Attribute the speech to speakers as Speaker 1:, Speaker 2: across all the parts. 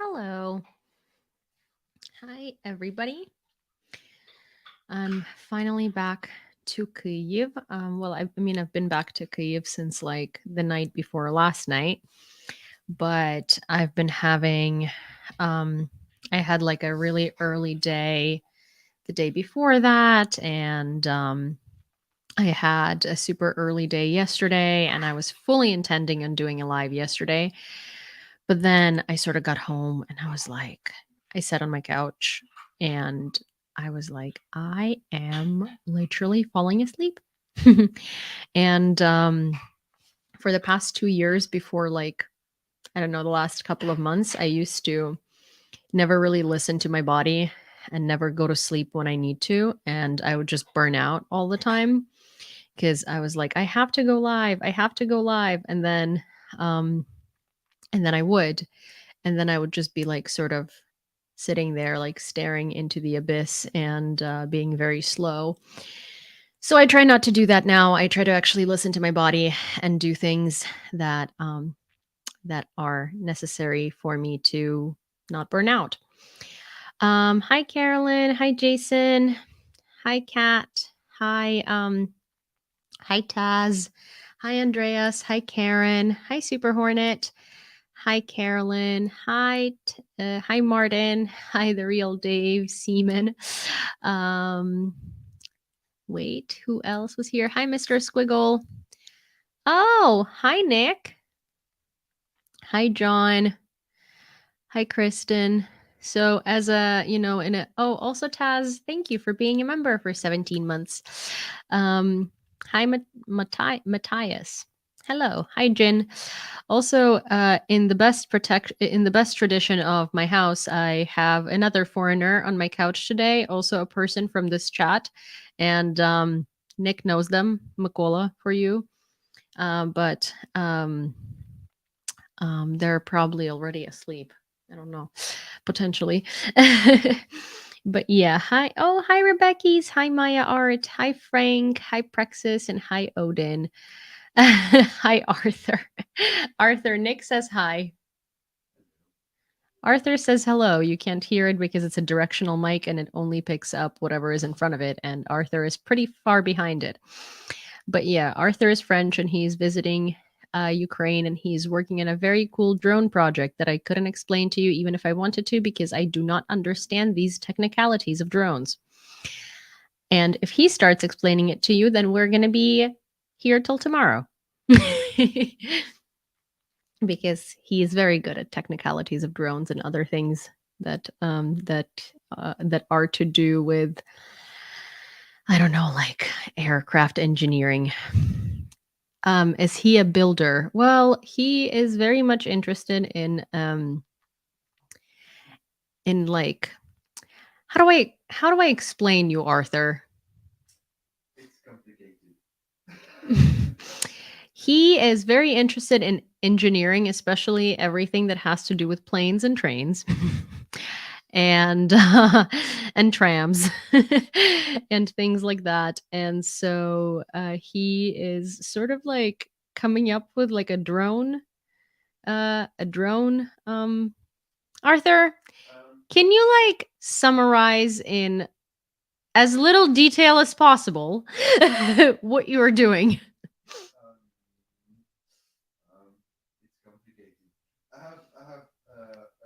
Speaker 1: Hello. Hi, everybody. I'm finally back to Kyiv. I've been back to Kyiv since like the night before last night, but I've been having, um, I had like a really early day the day before that, and I had a super early day yesterday, and I was fully intending on doing a live yesterday. But then I sort of got home and I sat on my couch and I was like, I am literally falling asleep. and For the past 2 years before, like, I don't know, the last couple of months, I used to never really listen to my body and never go to sleep when I need to. And I would just burn out all the time because I was like, I have to go live. I have to go live. Um, and then I would. And then I would just be like sort of sitting there like staring into the abyss and being very slow. So I try not to do that now. I try to actually listen to my body and do things that are necessary for me to not burn out. Hi Carolyn. Hi Jason. Hi Kat. Hi hi Taz. Hi Andreas. Hi Karen. Hi Super Hornet. Hi, Carolyn. Hi, Martin. Hi, the real Dave Seaman. Um, Wait, who else was here? Hi, Mr. Squiggle. Oh, hi, Nick. Hi, John. Hi, Kristen. So, as a, also Taz, thank you for being a member for 17 months. Hi, Matthias. Hello. Hi, Jin. Also, in the best tradition of my house, I have another foreigner on my couch today, also a person from this chat, and Nick knows them, Makola, for you, but they're probably already asleep. I don't know, potentially. But yeah, hi. Oh, hi, Rebecca's. Hi, Maya Art. Hi, Frank. Hi, Praxis. And hi, Odin. Hi, Arthur. Arthur, Nick says hi. Arthur says hello. You can't hear it because it's a directional mic and it only picks up whatever is in front of it. And Arthur is pretty far behind it. But yeah, Arthur is French and he's visiting Ukraine and he's working in a very cool drone project that I couldn't explain to you even if I wanted to because I do not understand these technicalities of drones. And if he starts explaining it to you, then we're going to be here till tomorrow. Because he is very good at technicalities of drones and other things that that are to do with, I don't know, like aircraft engineering. Is he a builder? Well, he is very much interested in like how do I explain you, Arthur?
Speaker 2: It's complicated.
Speaker 1: He is very interested in engineering, especially everything that has to do with planes and trains. And and trams and things like that. And so he is sort of like coming up with like a drone. Arthur, can you like summarize in as little detail as possible what you are doing?
Speaker 2: Um, it's complicated. I have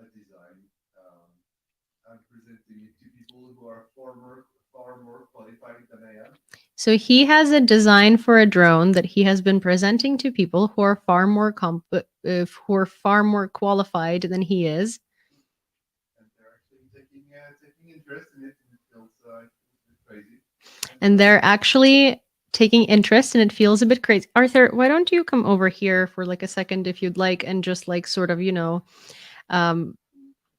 Speaker 2: a design. Um, I'm presenting it to people who are far more qualified than I am.
Speaker 1: So he has a design for a drone that he has been presenting to people who are who are far more qualified than he is.
Speaker 2: And they're actually taking interest in it, and it feels a bit crazy.
Speaker 1: And they're actually taking interest and it feels a bit crazy. Arthur, why don't you come over here for like a second if you'd like and just like sort of, um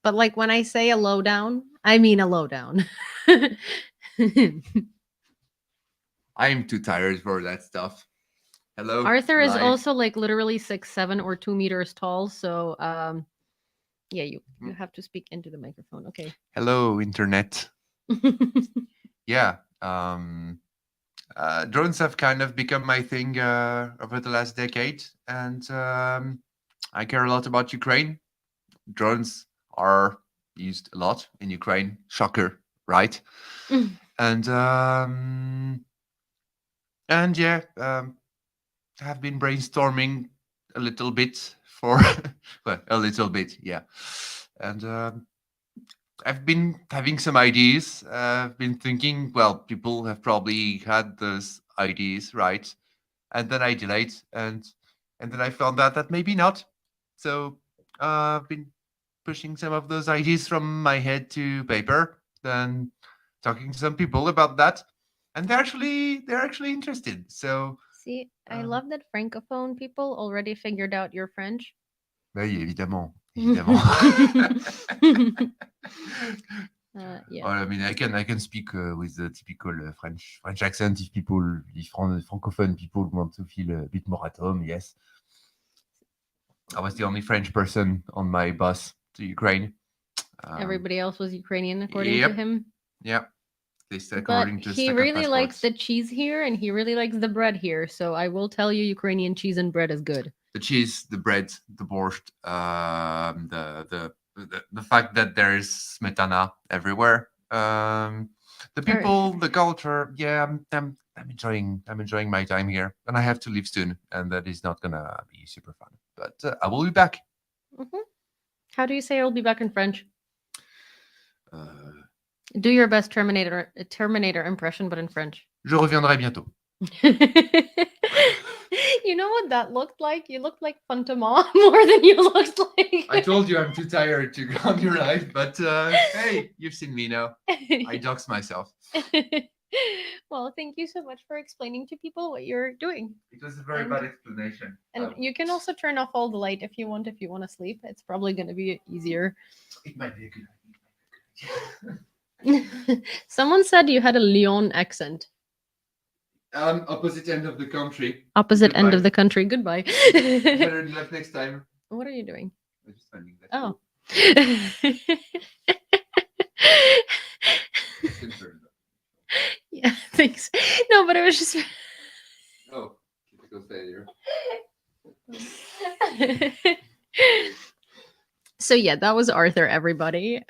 Speaker 1: but like when I say a lowdown, I mean a lowdown.
Speaker 2: I'm too tired for that stuff. Hello,
Speaker 1: Arthur is
Speaker 2: live.
Speaker 1: also like literally 6'7" or 2 meters tall, so yeah, you have to speak into the microphone. Okay.
Speaker 2: Hello, internet. Yeah. Drones have kind of become my thing over the last decade, and I care a lot about Ukraine. Drones
Speaker 3: are used a lot in Ukraine. Shocker, right?
Speaker 1: Mm.
Speaker 3: And yeah, have been brainstorming a little bit for well, a little bit, yeah. And I've been having some ideas. I've been thinking, well, people have probably had those ideas, right? And then I delayed, and then I found out that maybe not. So I've been pushing some of those ideas from my head to paper, then talking to some people about that, and they're actually interested. So
Speaker 1: See, I
Speaker 3: um,
Speaker 1: love that francophone people already figured out your French.
Speaker 3: oui, évidemment, évidemment.
Speaker 1: Yeah.
Speaker 3: Well, I mean, I can speak with the typical French accent if francophone people want to feel a bit more at home. Yes, I was the only French person on my bus to Ukraine.
Speaker 1: Everybody else was Ukrainian, according to
Speaker 3: Yep,
Speaker 1: him.
Speaker 3: yep. This
Speaker 1: But
Speaker 3: according to
Speaker 1: he
Speaker 3: stack of
Speaker 1: really likes
Speaker 3: passports.
Speaker 1: the cheese here, and he really likes the bread here. So I will tell you, Ukrainian cheese and bread is good.
Speaker 3: The cheese, the bread, the borscht, the fact that there is smetana everywhere. The people, the culture. Yeah, I'm enjoying my time here, and I have to leave soon, and that is not gonna be super fun. But I will be back.
Speaker 1: Mhm. How do you say I'll be back in French?
Speaker 3: Uh,
Speaker 1: Do your best Terminator impression, but in French.
Speaker 3: Je reviendrai bientôt.
Speaker 1: You know what that looked like? You looked like Fantoma more than you looked like.
Speaker 3: I told you I'm too tired to go on your ride, but hey, you've seen me now. I dox myself.
Speaker 1: Well, thank you so much for explaining to people what you're doing.
Speaker 3: It was a very
Speaker 1: And-
Speaker 3: bad explanation.
Speaker 1: And you can also turn off all the light if you want to sleep. It's probably going to be easier.
Speaker 3: It might be a good idea.
Speaker 1: Someone said you had a Lyon accent.
Speaker 3: Opposite end of the country.
Speaker 1: Opposite end
Speaker 3: Goodbye.
Speaker 1: of the country. Goodbye.
Speaker 3: Better luck next time.
Speaker 1: What are you doing?
Speaker 3: I'm just finding that.
Speaker 1: Oh. Yeah, thanks. No, but it was just.
Speaker 3: Oh, typical failure.
Speaker 1: So yeah, that was Arthur, everybody.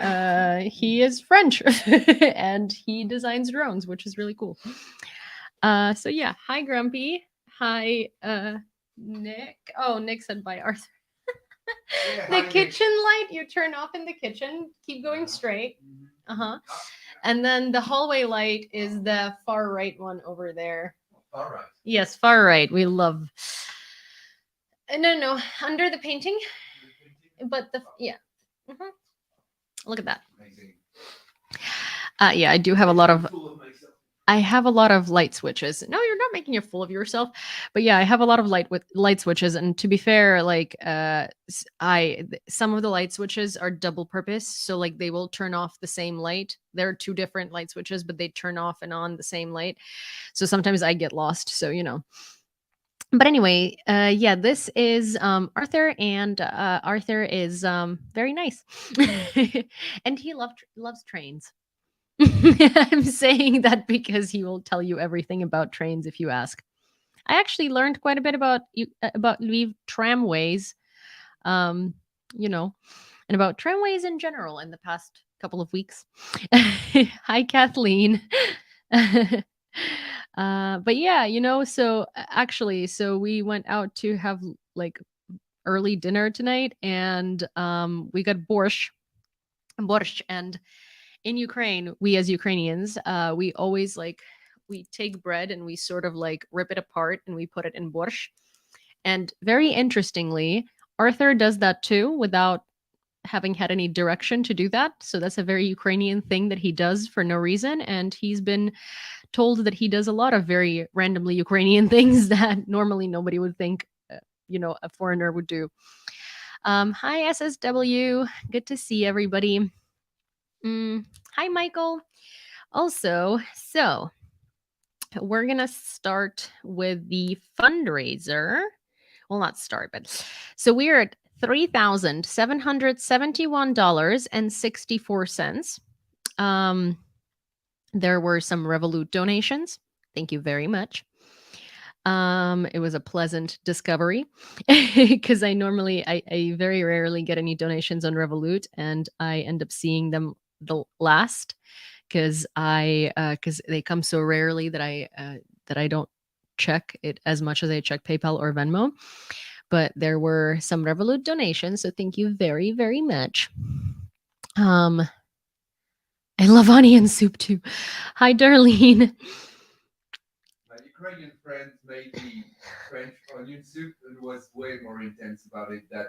Speaker 1: He is French and he designs drones, which is really cool. So yeah, hi Grumpy. Hi Nick. Oh, Nick said bye Arthur.
Speaker 3: Yeah,
Speaker 1: The
Speaker 3: hi,
Speaker 1: kitchen light you turn off in the kitchen, keep going straight. Uh-huh. And then the hallway light is the far right one over there.
Speaker 3: All right.
Speaker 1: Yes, far right. We love. No, under the painting. But yeah. Mhm. Look at that.
Speaker 3: Amazing.
Speaker 1: Yeah, I do have a lot of.
Speaker 3: Full of myself.
Speaker 1: I have a lot of light switches. No, you're not making a fool of yourself. But yeah, I have a lot of light switches. And to be fair, like some of the light switches are double purpose. So like they will turn off the same light. There are two different light switches, but they turn off and on the same light. So sometimes I get lost. So But anyway, yeah, this is Arthur, and Arthur is very nice, and he loves trains. I'm saying that because he will tell you everything about trains if you ask. I actually learned quite a bit about Lviv tramways, and about tramways in general in the past couple of weeks. Hi, Kathleen. But yeah, so actually, so we went out to have like early dinner tonight, and we got borscht, and in Ukraine, we as Ukrainians, we always we take bread and we sort of like rip it apart and we put it in borscht. And very interestingly, Arthur does that too without having had any direction to do that. So that's a very Ukrainian thing that he does for no reason. And he's been told that he does a lot of very randomly Ukrainian things that normally nobody would think, a foreigner would do. Hi, SSW. Good to see everybody. Hi, Michael. Also, so we're going to start with the fundraiser. Well, not start, but so we're at $3,771.64. There were some Revolut donations. Thank you very much. It was a pleasant discovery because I very rarely get any donations on Revolut, and I end up seeing them the last because they come so rarely that I don't check it as much as I check PayPal or Venmo. But there were some Revolut donations, so thank you very, very much. I love onion soup too. Hi, Darlene.
Speaker 2: My Ukrainian friend made me French onion soup and was way more intense about it than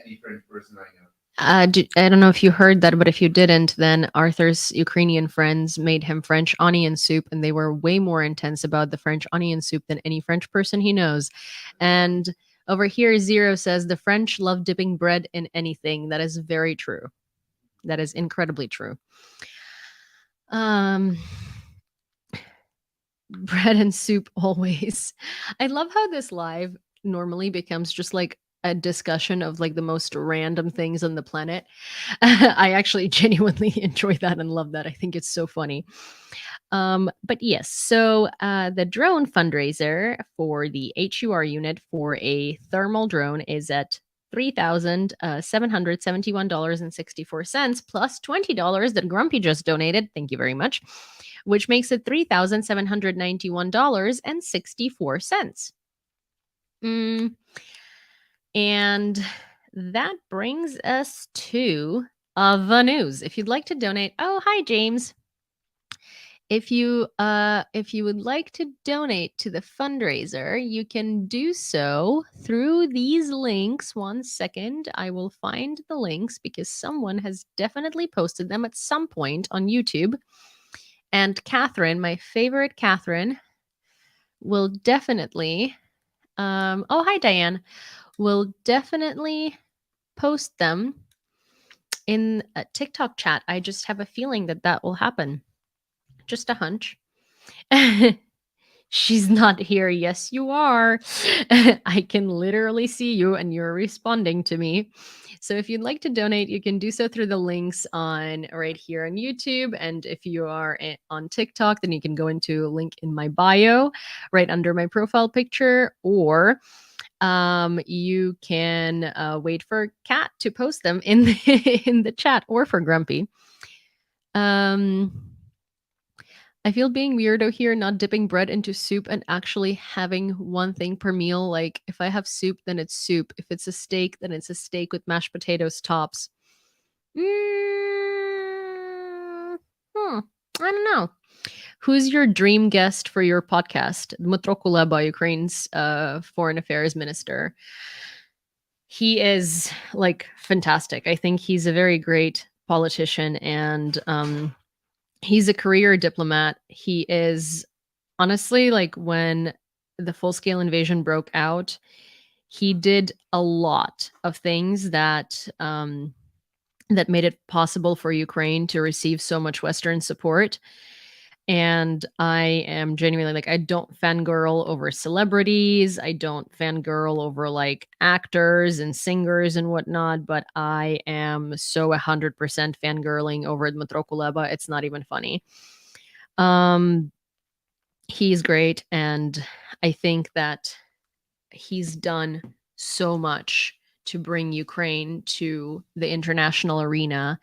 Speaker 2: any French person I know.
Speaker 1: I don't know if you heard that, but if you didn't, then Arthur's Ukrainian friends made him French onion soup, and they were way more intense about the French onion soup than any French person he knows. And over here, Zero says the French love dipping bread in anything. That is very true. That is incredibly true. Bread and soup always. I love how this live normally becomes just like a discussion of like the most random things on the planet. I actually genuinely enjoy that and love that. I think it's so funny. But yes, so the drone fundraiser for the HUR unit for a thermal drone is at $3,771.64 plus $20 that Grumpy just donated. Thank you very much. Which makes it $3,791.64. And that brings us to the news. If you'd like to donate, oh hi James. If you would like to donate to the fundraiser, you can do so through these links. One second, I will find the links because someone has definitely posted them at some point on YouTube. And Catherine, my favorite Catherine, will definitely oh hi Diane, will definitely post them in a TikTok chat. I just have a feeling that will happen. Just a hunch. She's not here. Yes, you are. I can literally see you and you're responding to me. So if you'd like to donate, you can do so through the links on right here on YouTube. And if you are on TikTok, then you can go into a link in my bio right under my profile picture, or you can wait for Kat to post them in in the chat, or for Grumpy. I feel being weirdo here, not dipping bread into soup and actually having one thing per meal. Like if I have soup, then it's soup. If it's a steak, then it's a steak with mashed potatoes tops. I don't know. Who's your dream guest for your podcast? Dmytro Kuleba, Ukraine's foreign affairs minister. He is like fantastic. I think he's a very great politician, and he's a career diplomat. He is honestly, like when the full-scale invasion broke out, he did a lot of things that that made it possible for Ukraine to receive so much Western support. And I am genuinely like, I don't fangirl over celebrities. I don't fangirl over like actors and singers and whatnot, but I am so 100% fangirling over Dmytro Kuleba. It's not even funny. He's great. And I think that he's done so much to bring Ukraine to the international arena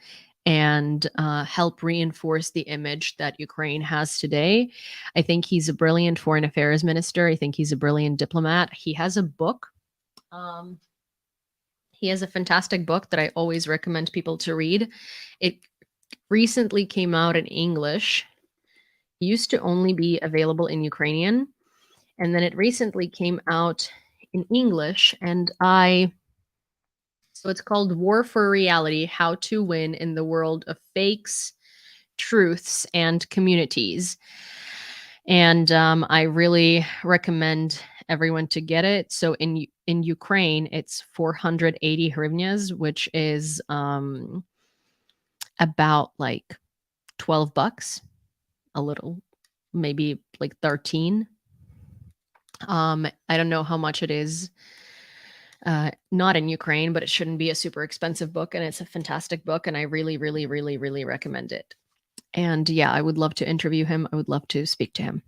Speaker 1: and help reinforce the image that Ukraine has today. I think he's a brilliant foreign affairs minister. I think he's a brilliant diplomat. He has a book. He has a fantastic book that I always recommend people to read. It recently came out in English. It used to only be available in Ukrainian. And then it recently came out in English, and so it's called War for Reality: How to Win in the World of Fakes, Truths, and Communities. And I really recommend everyone to get it. So in Ukraine, it's 480 hryvnias, which is about like $12, a little, maybe like 13. I don't know how much it is. Not in Ukraine, but it shouldn't be a super expensive book, and it's a fantastic book, and I really, really, really, really recommend it. And yeah, I would love to interview him. I would love to speak to him.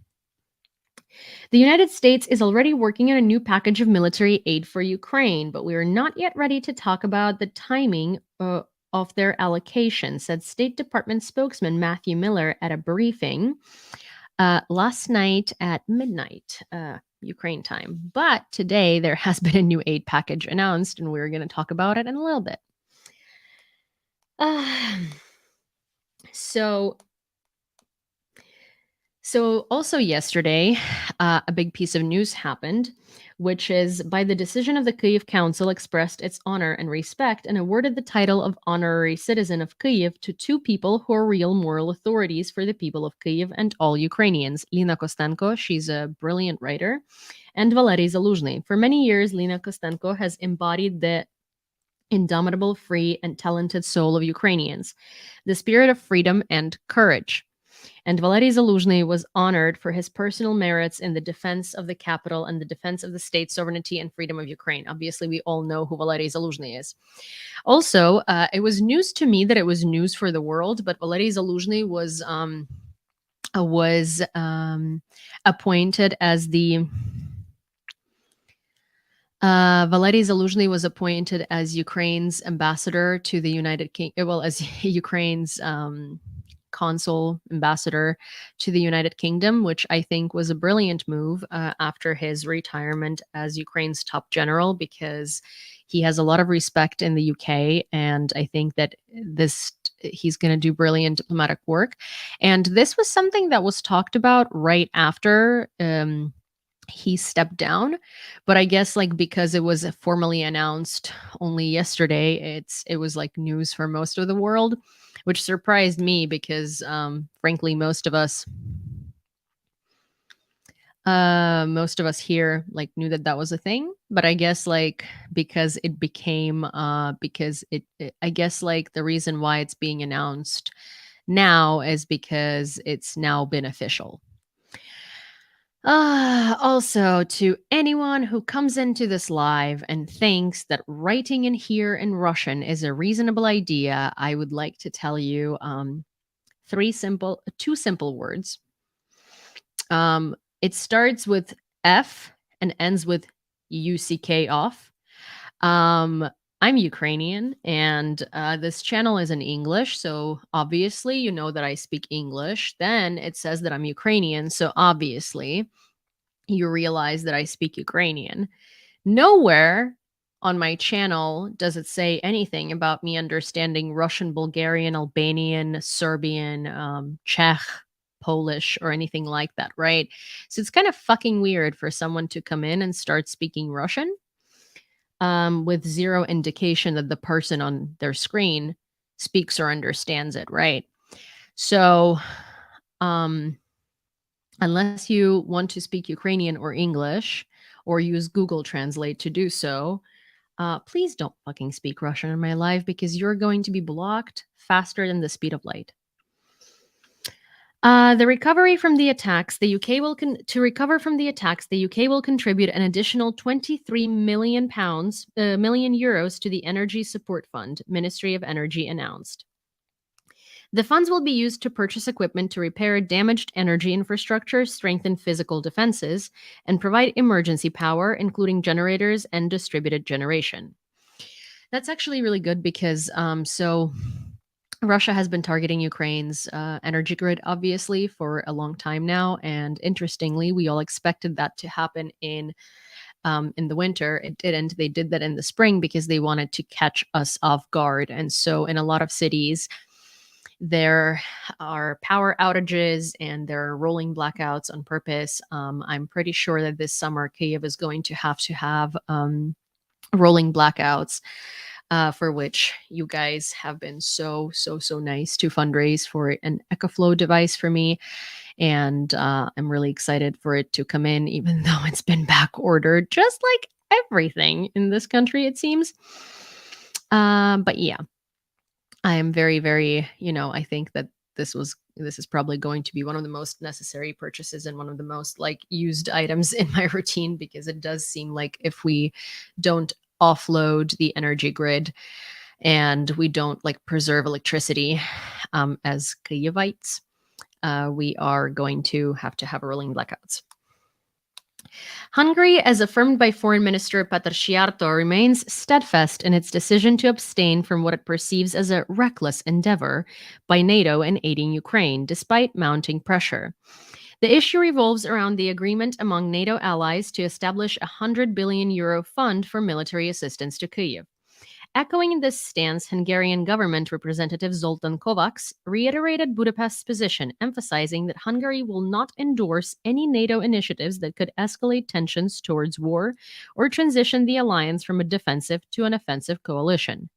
Speaker 1: The United States is already working on a new package of military aid for Ukraine, but we are not yet ready to talk about the timing of their allocation, said State Department spokesman Matthew Miller at a briefing last night at midnight, Ukraine time. But today there has been a new aid package announced, and we're going to talk about it in a little bit. So also yesterday, a big piece of news happened, which is by the decision of the Kyiv Council expressed its honor and respect and awarded the title of Honorary Citizen of Kyiv to two people who are real moral authorities for the people of Kyiv and all Ukrainians. Lina Kostenko, she's a brilliant writer, and Valery Zaluzhny. For many years, Lina Kostenko has embodied the indomitable, free, and talented soul of Ukrainians, the spirit of freedom and courage. And Valery Zaluzhny was honored for his personal merits in the defense of the capital and the defense of the state sovereignty and freedom of Ukraine. Obviously, we all know who Valery Zaluzhny is. Also, it was news to me that it was news for the world, but Valery Zaluzhny was appointed as the Valery Zaluzhny was appointed as Ukraine's ambassador to the United Kingdom, well, as Ukraine's consul ambassador to the United Kingdom, which I think was a brilliant move after his retirement as Ukraine's top general, because he has a lot of respect in the UK, and I think that he's going to do brilliant diplomatic work. And this was something that was talked about right after he stepped down, but I guess like because it was formally announced only yesterday, it was like news for most of the world, which surprised me because frankly most of us here like knew that was a thing. But I guess like because it became I guess like the reason why it's being announced now is because it's now been official. Also, to anyone who comes into this live and thinks that writing in here in Russian is a reasonable idea, I would like to tell you two simple words. It starts with F and ends with UCK off. I'm Ukrainian, and this channel is in English, so obviously you know that I speak English. Then it says that I'm Ukrainian, so obviously you realize that I speak Ukrainian. Nowhere on my channel does it say anything about me understanding Russian, Bulgarian, Albanian, Serbian, Czech, Polish, or anything like that, right? So it's kind of fucking weird for someone to come in and start speaking Russian with zero indication that the person on their screen speaks or understands it, right? So, unless you want to speak Ukrainian or English or use Google Translate to do so, please don't fucking speak Russian in my live, because you're going to be blocked faster than the speed of light. The recovery from the attacks, the UK will the UK will contribute an additional 23 million euros to the Energy Support Fund, Ministry of Energy announced. The funds will be used to purchase equipment to repair damaged energy infrastructure, strengthen physical defenses, and provide emergency power, including generators and distributed generation. That's actually really good because Russia has been targeting Ukraine's energy grid, obviously, for a long time now. And interestingly, we all expected that to happen in the winter. It didn't. They did that in the spring because they wanted to catch us off guard. And so in a lot of cities, there are power outages and there are rolling blackouts on purpose. I'm pretty sure that this summer, Kyiv is going to have rolling blackouts, for which you guys have been so nice to fundraise for an EcoFlow device for me. And I'm really excited for it to come in, even though it's been back ordered, just like everything in this country, it seems. But yeah, I am very, very, I think that this is probably going to be one of the most necessary purchases and one of the most like used items in my routine, because it does seem like if we don't offload the energy grid and we don't like preserve electricity as Kyivites, we are going to have rolling blackouts. Hungary, as affirmed by Foreign Minister Petr Sziarto, remains steadfast in its decision to abstain from what it perceives as a reckless endeavor by NATO in aiding Ukraine, despite mounting pressure. The issue revolves around the agreement among NATO allies to establish a €100 billion fund for military assistance to Kyiv. Echoing this stance, Hungarian government representative Zoltán Kovács reiterated Budapest's position, emphasizing that Hungary will not endorse any NATO initiatives that could escalate tensions towards war or transition the alliance from a defensive to an offensive coalition.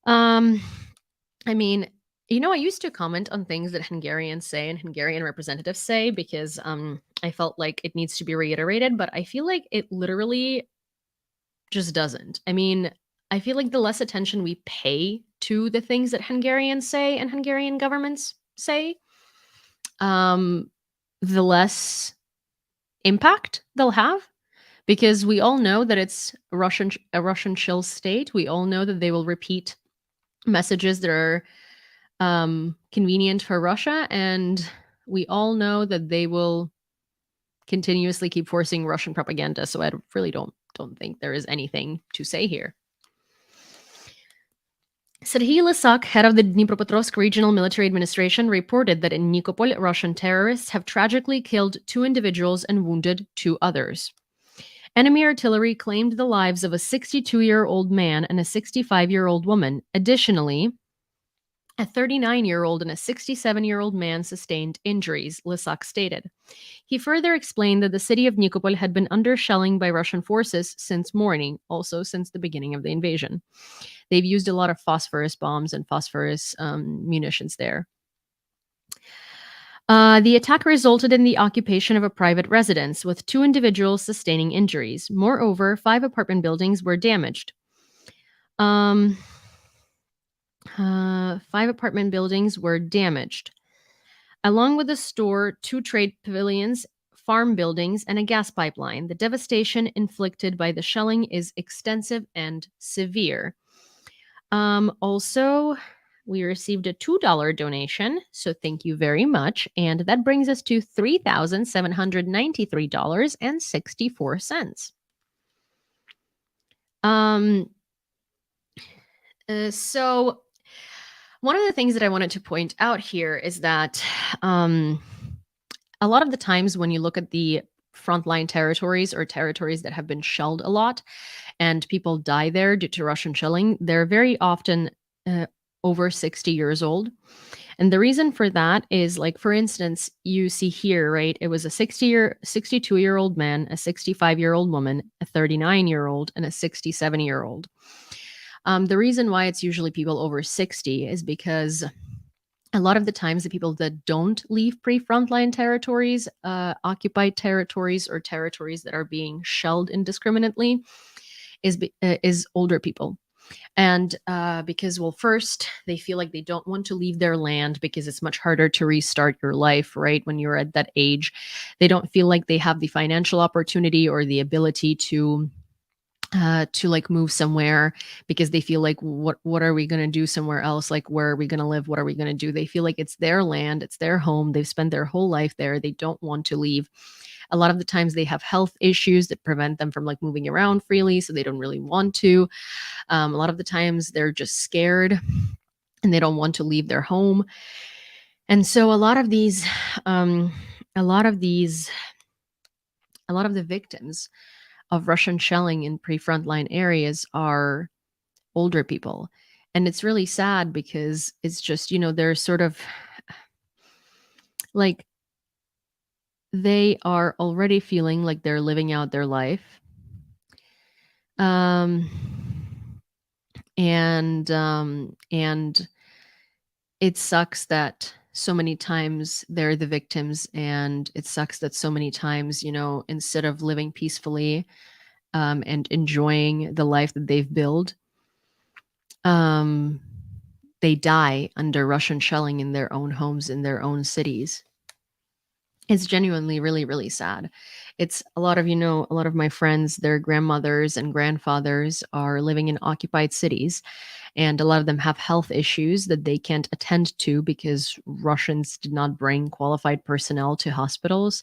Speaker 1: I mean, I used to comment on things that Hungarians say and Hungarian representatives say because I felt like it needs to be reiterated, but I feel like it literally just doesn't. I mean, I feel like the less attention we pay to the things that Hungarians say and Hungarian governments say, the less impact they'll have. Because we all know that it's a Russian shill state. We all know that they will repeat messages that are convenient for Russia, and we all know that they will continuously keep forcing Russian propaganda. So I really don't think there is anything to say here. Serhiy Lysak, head of the Dnipropetrovsk Regional Military Administration, reported that in Nikopol, Russian terrorists have tragically killed 2 individuals and wounded 2 others. Enemy artillery claimed the lives of a 62-year-old man and a 65-year-old woman. Additionally, a 39-year-old and a 67-year-old man sustained injuries, Lysak stated. He further explained that the city of Nikopol had been under shelling by Russian forces since morning, also since the beginning of the invasion. They've used a lot of phosphorus bombs and phosphorus munitions there. The attack resulted in the occupation of a private residence, with 2 individuals sustaining injuries. Moreover, 5 apartment buildings were damaged. 5 apartment buildings were damaged. Along with a store, 2 trade pavilions, farm buildings, and a gas pipeline. The devastation inflicted by the shelling is extensive and severe. Also, we received a $2 donation, so thank you very much. And that brings us to $3,793.64. So one of the things that I wanted to point out here is that a lot of the times when you look at the frontline territories or territories that have been shelled a lot and people die there due to Russian shelling, they're very often over 60 years old. And the reason for that is, like, for instance, you see here, right? It was a 62-year-old man, a 65-year-old woman, a 39-year-old, and a 67-year-old. The reason why it's usually people over 60 is because a lot of the times the people that don't leave pre-frontline territories, occupied territories, or territories that are being shelled indiscriminately is older people. And because, well, first, they feel like they don't want to leave their land because it's much harder to restart your life, right? When you're at that age, they don't feel like they have the financial opportunity or the ability to like move somewhere, because they feel like, what are we going to do somewhere else? Like, where are we going to live? What are we going to do? They feel like it's their land, it's their home. They've spent their whole life there. They don't want to leave. A lot of the times they have health issues that prevent them from like moving around freely, so they don't really want to. A lot of the times they're just scared and they don't want to leave their home. And so a lot of the victims of Russian shelling in pre-frontline areas are older people. And it's really sad because it's just, they're sort of like, they are already feeling like they're living out their life. And it sucks that so many times they're the victims, and it sucks that so many times, instead of living peacefully and enjoying the life that they've built, they die under Russian shelling in their own homes, in their own cities. It's genuinely really, really sad. It's a lot of my friends, their grandmothers and grandfathers are living in occupied cities, and a lot of them have health issues that they can't attend to because Russians did not bring qualified personnel to hospitals.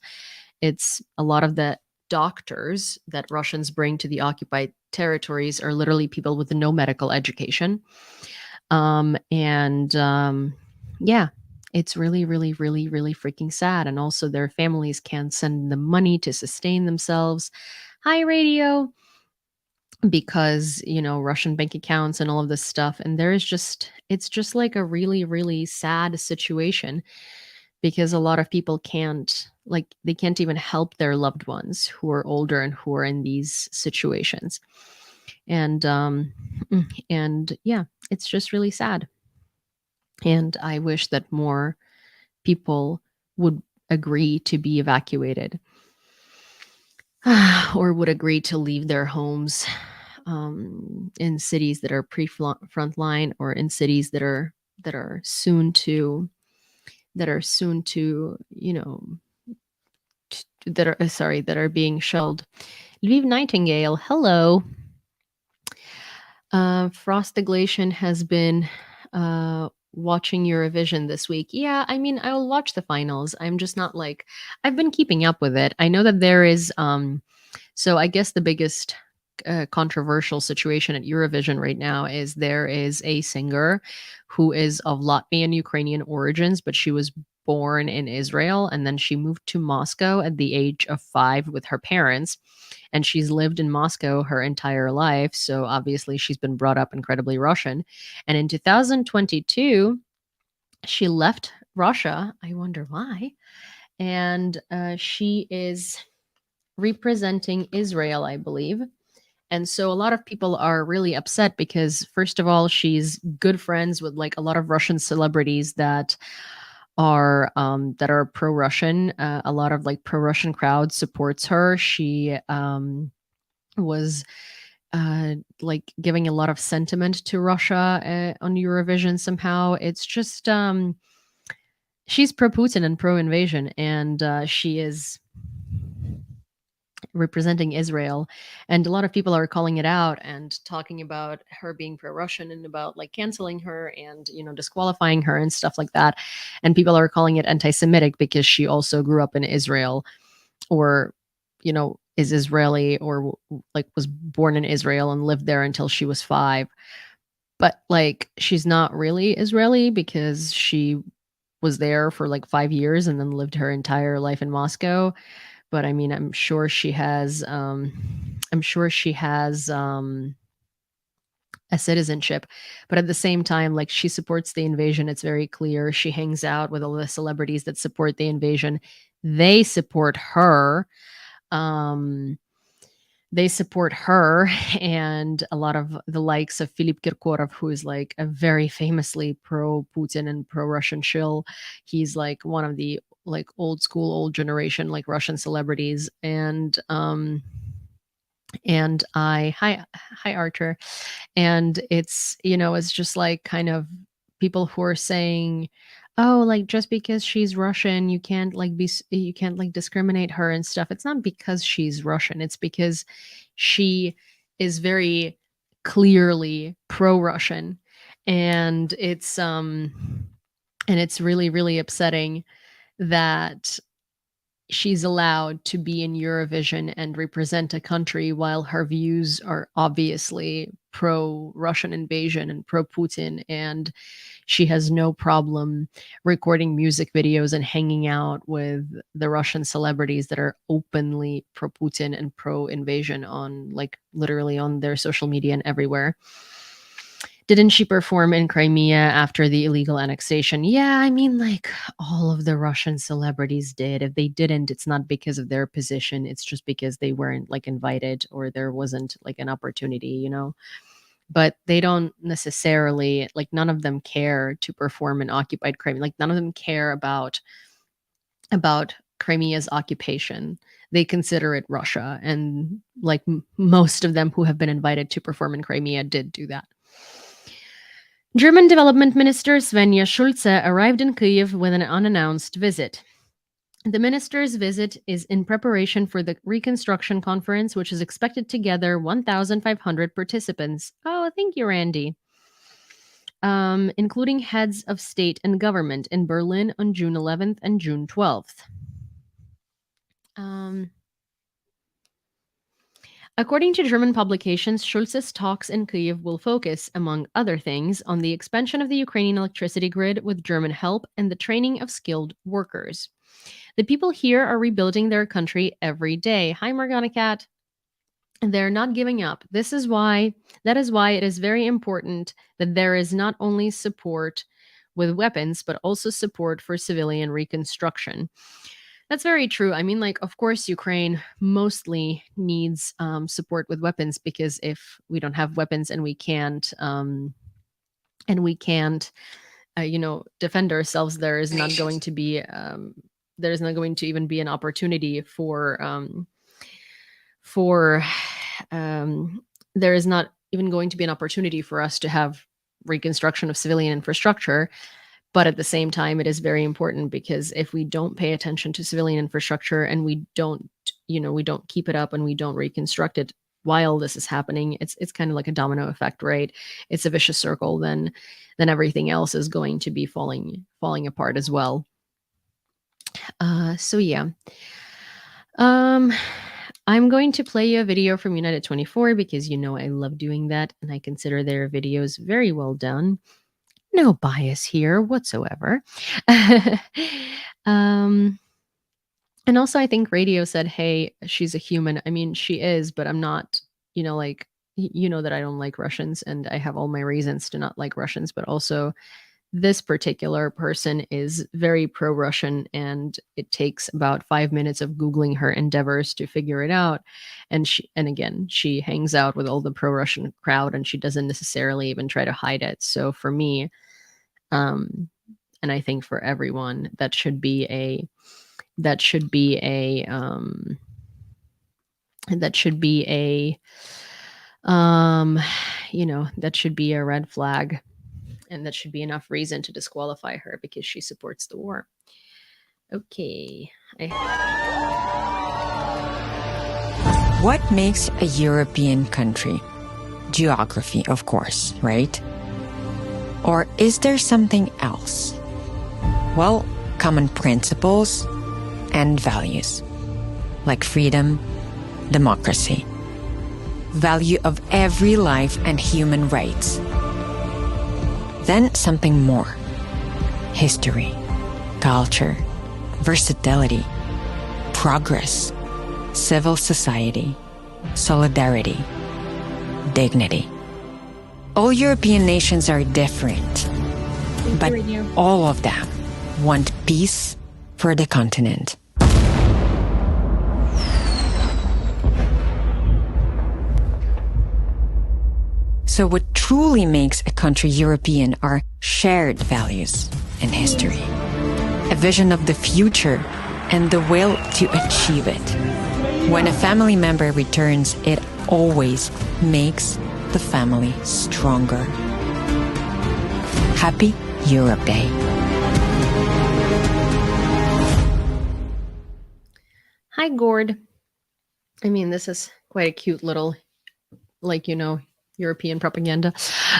Speaker 1: it's a lot of the doctors that Russians bring to the occupied territories are literally people with no medical education. Yeah, it's really, really, really, really freaking sad. And also, their families can't send them money to sustain themselves. Hi, radio. Because, Russian bank accounts and all of this stuff. And it's just like a really, really sad situation because a lot of people they can't even help their loved ones who are older and who are in these situations. And, yeah, it's just really sad. And I wish that more people would agree to be evacuated or would agree to leave their homes in cities that are pre-front line or in cities that are soon to that are being shelled. Lviv Nightingale, hello. Frostiglation has been watching Eurovision this week. Yeah, I mean, I'll watch the finals. I'm just not I've been keeping up with it. I know that there is so I guess the biggest controversial situation at Eurovision right now is there is a singer who is of Latvian Ukrainian origins, but she was born in Israel and then she moved to Moscow at the age of 5 with her parents. And she's lived in Moscow her entire life. So obviously she's been brought up incredibly Russian. And in 2022, she left Russia. I wonder why. And she is representing Israel, I believe. And so a lot of people are really upset because, first of all, she's good friends with a lot of Russian celebrities that are pro-Russian. A lot of pro-Russian crowd supports her. She was giving a lot of sentiment to Russia on Eurovision somehow. It's just she's pro-Putin and pro-invasion, and she is representing Israel, and a lot of people are calling it out and talking about her being pro-Russian and about canceling her and disqualifying her and stuff like that. And people are calling it anti-Semitic because she also grew up in Israel, or is Israeli, or was born in Israel and lived there until she was 5. But she's not really Israeli because she was there for 5 years and then lived her entire life in Moscow. But I mean, I'm sure she has a citizenship. But at the same time, she supports the invasion. It's very clear. She hangs out with all the celebrities that support the invasion. They support her. And a lot of the likes of Philip Kirkorov, who is a very famously pro-Putin and pro-Russian shill. He's one of the old school, old generation Russian celebrities. And hi Archer. And it's it's just kind of people who are saying, oh, just because she's Russian, you can't discriminate her and stuff. It's not because she's Russian. It's because she is very clearly pro-Russian. And it's really, really upsetting that she's allowed to be in Eurovision and represent a country while her views are obviously pro-Russian invasion and pro-Putin, and she has no problem recording music videos and hanging out with the Russian celebrities that are openly pro-Putin and pro-invasion on literally on their social media and everywhere. Didn't she perform in Crimea after the illegal annexation? Yeah, I mean, all of the Russian celebrities did. If they didn't, it's not because of their position. It's just because they weren't invited or there wasn't an opportunity, But they don't necessarily, none of them care to perform in occupied Crimea. None of them care about Crimea's occupation. They consider it Russia. And most of them who have been invited to perform in Crimea did do that. German Development Minister Svenja Schulze arrived in Kyiv with an unannounced visit. The minister's visit is in preparation for the Reconstruction Conference, which is expected to gather 1,500 participants. Oh, thank you, Randy. Including heads of state and government in Berlin on June 11th and June 12th. Um, According to German publications, Schulz's talks in Kyiv will focus, among other things, on the expansion of the Ukrainian electricity grid with German help and the training of skilled workers. The people here are rebuilding their country every day. Hi, Morgana Cat. They're not giving up. That is why it is very important that there is not only support with weapons, but also support for civilian reconstruction. That's very true. I mean, like, of course, Ukraine mostly needs support with weapons, because if we don't have weapons and we can't, defend ourselves, there is not going to be, there is not going to even be an opportunity for there is not even going to be an opportunity for us to have reconstruction of civilian infrastructure. But at the same time, it is very important, because if we don't pay attention to civilian infrastructure and we don't keep it up and we don't reconstruct it while this is happening, it's kind of like a domino effect, right? It's a vicious circle. Then everything else is going to be falling apart as well. So yeah. I'm going to play you a video from United 24, because I love doing that, and I consider their videos very well done. No bias here whatsoever. And also, I think Radio said, hey, she's a human. I mean, she is, but I'm not, that I don't like Russians, and I have all my reasons to not like Russians, but also this particular person is very pro-Russian, and it takes about 5 minutes of Googling her endeavors to figure it out. And again, she hangs out with all the pro-Russian crowd, and she doesn't necessarily even try to hide it. So for me, and I think for everyone, that should be a red flag. And that should be enough reason to disqualify her, because she supports the war. Okay.
Speaker 4: What makes a European country? Geography, of course, right? Or is there something else? Well, common principles and values, like freedom, democracy, value of every life and human rights. Then something more: history, culture, versatility, progress, civil society, solidarity, dignity. All European nations are different, but all of them want peace for the continent. So what truly makes a country European are shared values and history, a vision of the future, and the will to achieve it. When a family member returns, it always makes the family stronger. Happy Europe Day.
Speaker 1: Hi, Gord. I mean, this is quite a cute little, European propaganda.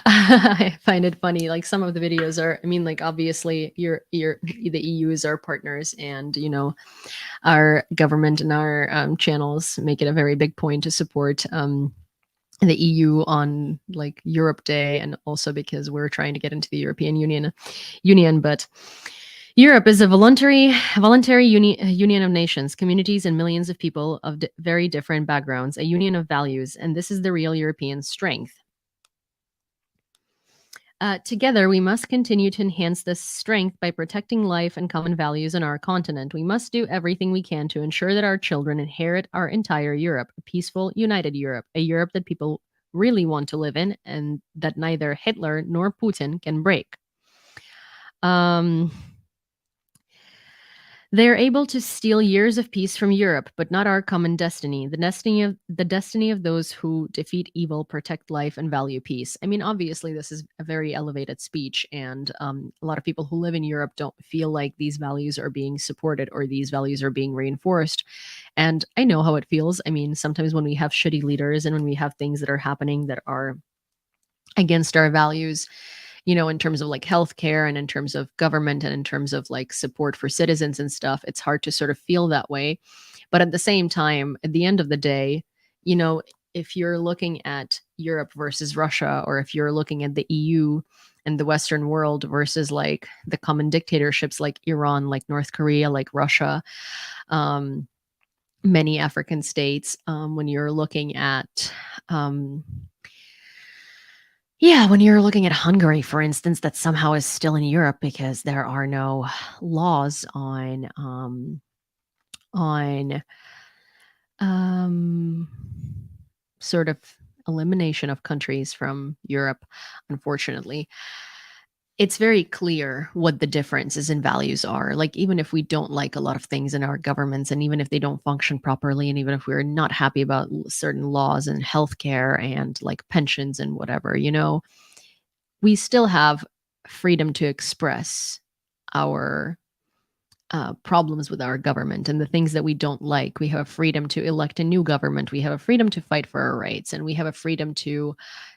Speaker 1: I find it funny. Like, some of the videos are, obviously the EU is our partners, and our government and our channels make it a very big point to support the EU on Europe Day, and also because we're trying to get into the European Union. But Europe is a voluntary union of nations, communities, and millions of people of very different backgrounds, a union of values, and this is the real European strength. Together, we must continue to enhance this strength by protecting life and common values on our continent. We must do everything we can to ensure that our children inherit our entire Europe, a peaceful, united Europe, a Europe that people really want to live in, and that neither Hitler nor Putin can break. They are able to steal years of peace from Europe, but not our common destiny. The destiny of those who defeat evil, protect life, and value peace. I mean, obviously, this is a very elevated speech, and a lot of people who live in Europe don't feel like these values are being supported or these values are being reinforced. And I know how it feels. I mean, sometimes when we have shitty leaders and when we have things that are happening that are against our values, in terms of healthcare and in terms of government and in terms of support for citizens and stuff, it's hard to sort of feel that way. But at the same time, at the end of the day, you know, if you're looking at Europe versus Russia, or if you're looking at the EU and the Western world versus like the common dictatorships like Iran, like North Korea, like Russia, many African states, when you're looking at when you're looking at Hungary, for instance, that somehow is still in Europe because there are no laws on sort of elimination of countries from Europe, unfortunately. It's very clear what the differences in values are. Like, even if we don't like a lot of things in our governments, and even if they don't function properly, and even if we're not happy about certain laws and healthcare and like pensions and whatever, you know, we still have freedom to express our problems with our government and the things that we don't like. We have a freedom to elect a new government. We have a freedom to fight for our rights, and we have a freedom to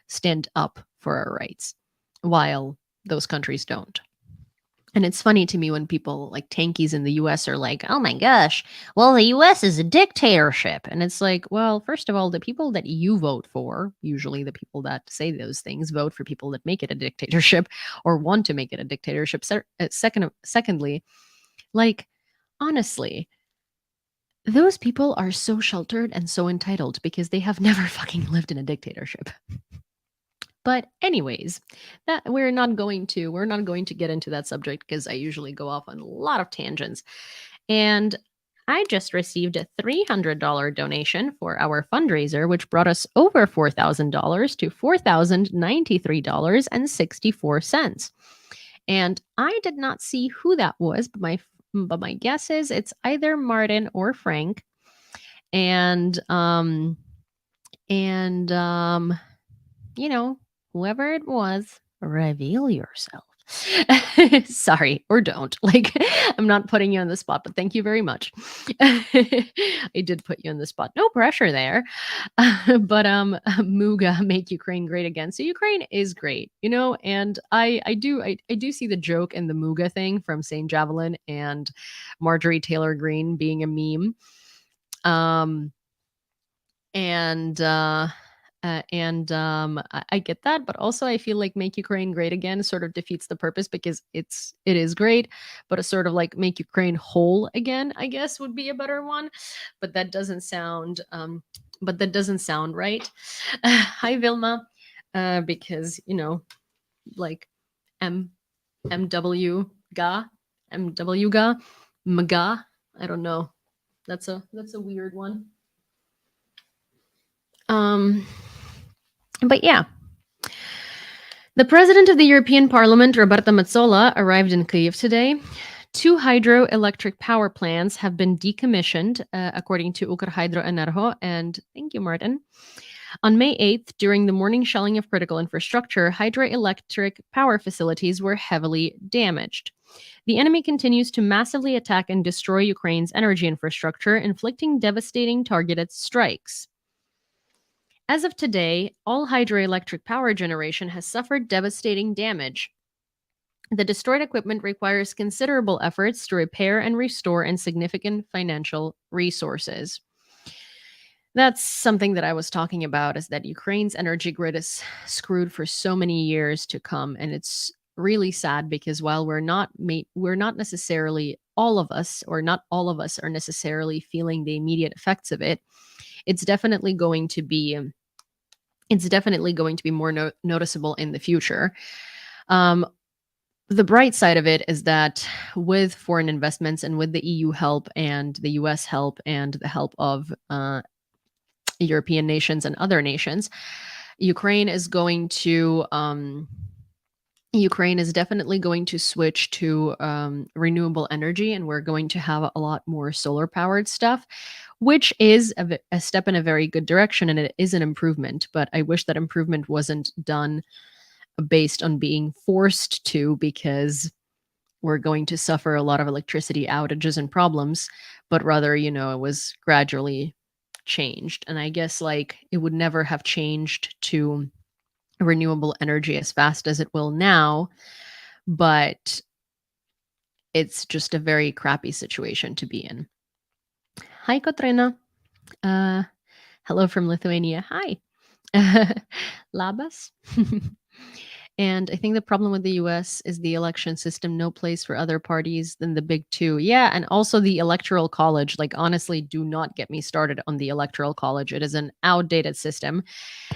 Speaker 1: stand up for our rights, while those countries don't. And it's funny to me when people like tankies in the US are like, oh my gosh, well, the US is a dictatorship. And it's like, well, first of all, the people that you vote for, usually the people that say those things, vote for people that make it a dictatorship or want to make it a dictatorship. Secondly, like, honestly, those people are so sheltered and so entitled because they have never fucking lived in a dictatorship. But anyways, that we're not going to get into that subject because I usually go off on a lot of tangents. And I just received a $300 donation for our fundraiser, which brought us over $4,000 to $4,093.64. And I did not see who that was, but my guess is it's either Martin or Frank. And you know, whoever it was, reveal yourself. Sorry, or don't. Like, I'm not putting you on the spot, but thank you very much. I did put you on the spot. No pressure there. But Muga, make Ukraine great again. So Ukraine is great, you know, and I do see the joke in the Muga thing from St. Javelin and Marjorie Taylor Greene being a meme. I get that, but also I feel like make Ukraine great again sort of defeats the purpose because it is great, but a sort of like make Ukraine whole again, I guess would be a better one. But that doesn't sound right. Hi Vilma, because you know, like MW Ga, Maga. I don't know. That's a weird one. But yeah, the president of the European Parliament, Roberta Metsola, arrived in Kyiv today. 2 hydroelectric power plants have been decommissioned, according to Ukrhydroenergo, and thank you, Martin. On May 8th, during the morning shelling of critical infrastructure, hydroelectric power facilities were heavily damaged. The enemy continues to massively attack and destroy Ukraine's energy infrastructure, inflicting devastating targeted strikes. As of today, all hydroelectric power generation has suffered devastating damage. The destroyed equipment requires considerable efforts to repair and restore and significant financial resources. That's something that I was talking about, is that Ukraine's energy grid is screwed for so many years to come. And it's really sad because while we're not necessarily all of us, or not all of us are necessarily feeling the immediate effects of it, it's definitely going to be more noticeable in the future. The bright side of it is that with foreign investments and with the EU help and the US help and the help of European nations and other nations, Ukraine is definitely going to switch to renewable energy, and we're going to have a lot more solar powered stuff, which is a step in a very good direction, and it is an improvement. But I wish that improvement wasn't done based on being forced to, because we're going to suffer a lot of electricity outages and problems, but rather, you know, it was gradually changed. And I guess like it would never have changed to renewable energy as fast as it will now, but it's just a very crappy situation to be in. Hi, Kotrina. Hello from Lithuania. Hi. Labas. And I think the problem with the US is the election system, no place for other parties than the big two. Yeah, and also the electoral college. Like, honestly, do not get me started on the electoral college. It is an outdated system.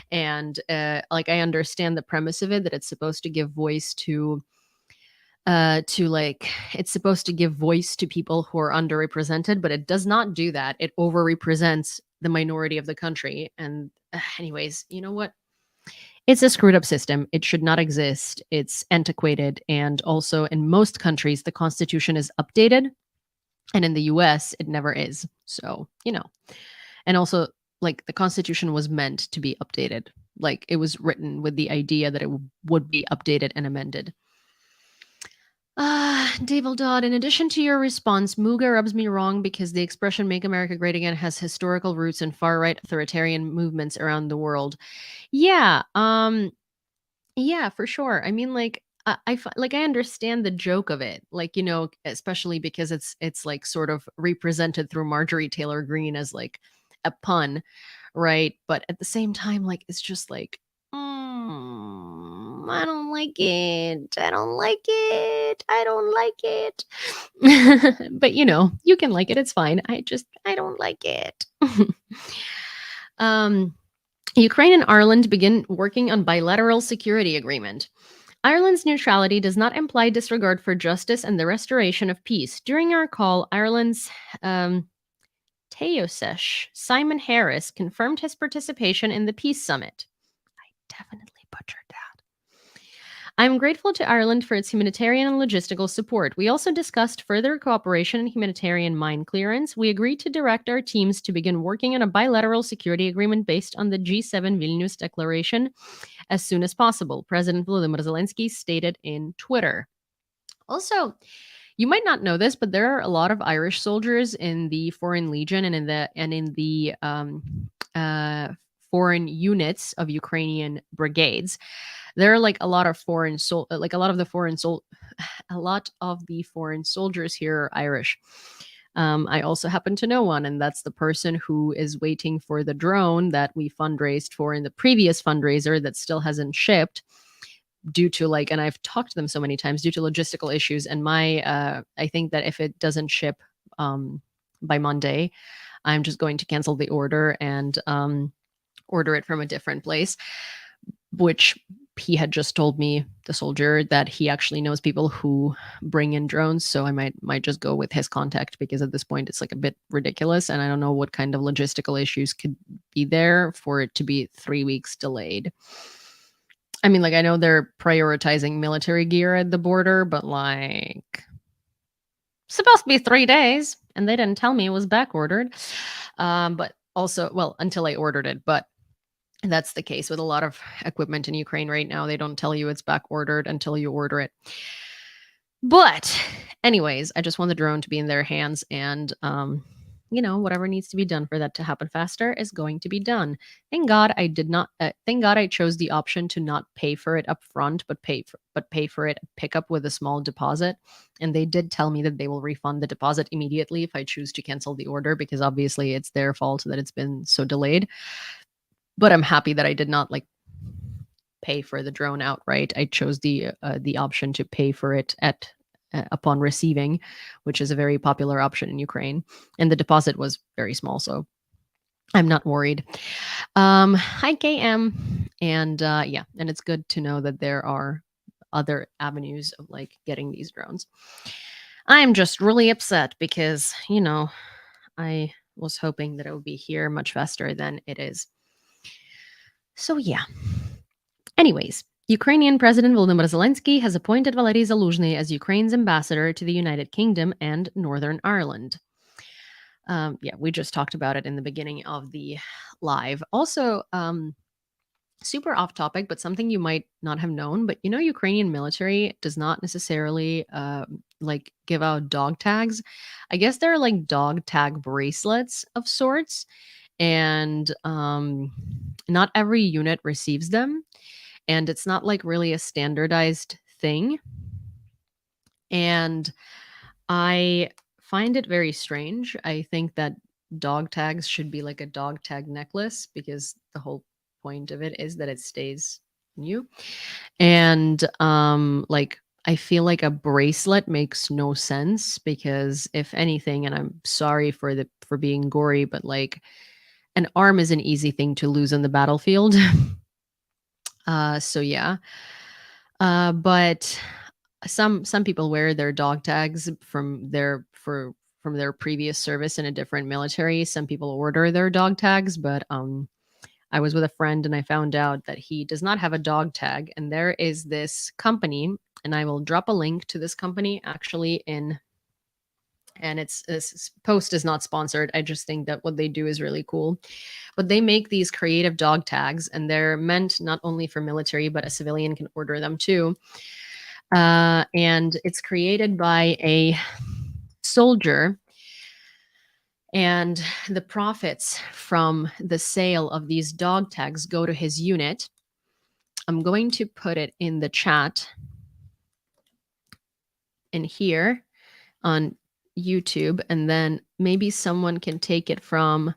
Speaker 1: And like, I understand the premise of it, that it's supposed to give voice to like, it's supposed to give voice to people who are underrepresented, but it does not do that. It overrepresents the minority of the country. And anyways, you know what? It's a screwed up system. It should not exist. It's antiquated. And also, in most countries, the constitution is updated. And in the US, it never is. So, you know. And also, like, the constitution was meant to be updated. Like, it was written with the idea that it would be updated and amended. Devil Dodd, in addition to your response, Muga rubs me wrong because the expression "Make America Great Again" has historical roots in far-right authoritarian movements around the world. Yeah, yeah, for sure. I mean, like, like, I understand the joke of it, like, you know, especially because it's like sort of represented through Marjorie Taylor Greene as like a pun, right? But at the same time, like, it's just like, I don't like it. I don't like it. I don't like it. But you know, you can like it. It's fine. I don't like it. Ukraine and Ireland begin working on bilateral security agreement. Ireland's neutrality does not imply disregard for justice and the restoration of peace. During our call, Ireland's Taoiseach Simon Harris confirmed his participation in the peace summit. I definitely butchered that. I'm grateful to Ireland for its humanitarian and logistical support. We also discussed further cooperation in humanitarian mine clearance. We agreed to direct our teams to begin working on a bilateral security agreement based on the G7 Vilnius Declaration as soon as possible, President Volodymyr Zelensky stated in Twitter. Also, you might not know this, but there are a lot of Irish soldiers in the Foreign Legion and in the foreign units of Ukrainian brigades. There are like a lot of a lot of the foreign soldiers here are Irish. I also happen to know one, and that's the person who is waiting for the drone that we fundraised for in the previous fundraiser that still hasn't shipped due to, like, and I've talked to them so many times, due to logistical issues. And I think that if it doesn't ship by Monday, I'm just going to cancel the order and order it from a different place, which he had just told me, the soldier, that he actually knows people who bring in drones. So I might just go with his contact, because at this point it's like a bit ridiculous. And I don't know what kind of logistical issues could be there for it to be 3 weeks delayed. I mean, like, I know they're prioritizing military gear at the border, but like, supposed to be 3 days, and they didn't tell me it was back ordered. But also, well, until I ordered it, but that's the case with a lot of equipment in Ukraine right now. They don't tell you it's back ordered until you order it. But anyways, I just want the drone to be in their hands, and you know, whatever needs to be done for that to happen faster is going to be done. Thank God I did not. Thank God I chose the option to not pay for it up front, but pay for it pickup with a small deposit. And they did tell me that they will refund the deposit immediately if I choose to cancel the order, because obviously it's their fault that it's been so delayed. But I'm happy that I did not like pay for the drone outright. I chose the option to pay for it upon receiving, which is a very popular option in Ukraine, and the deposit was very small, so I'm not worried. Hi KM, and yeah, and it's good to know that there are other avenues of like getting these drones. I'm just really upset because, you know, I was hoping that it would be here much faster than it is. So yeah. Anyways, Ukrainian President Volodymyr Zelensky has appointed Valery Zaluzhny as Ukraine's ambassador to the United Kingdom and Northern Ireland. Yeah, we just talked about it in the beginning of the live. Also, super off topic, but something you might not have known, but you know, Ukrainian military does not necessarily like give out dog tags. I guess they're like dog tag bracelets of sorts, and not every unit receives them. And it's not like really a standardized thing. And I find it very strange. I think that dog tags should be like a dog tag necklace, because the whole point of it is that it stays in you. And like, I feel like a bracelet makes no sense, because if anything, and I'm sorry for being gory, but like, an arm is an easy thing to lose on the battlefield. So yeah. But some people wear their dog tags from their previous service in a different military. Some people order their dog tags, but I was with a friend and I found out that he does not have a dog tag. And there is this company, and I will drop a link to this company actually in, and this post is not sponsored. I just think that what they do is really cool. But they make these creative dog tags, and they're meant not only for military, but a civilian can order them too. And it's created by a soldier, and the profits from the sale of these dog tags go to his unit. I'm going to put it in the chat in here on YouTube, and then maybe someone can take it from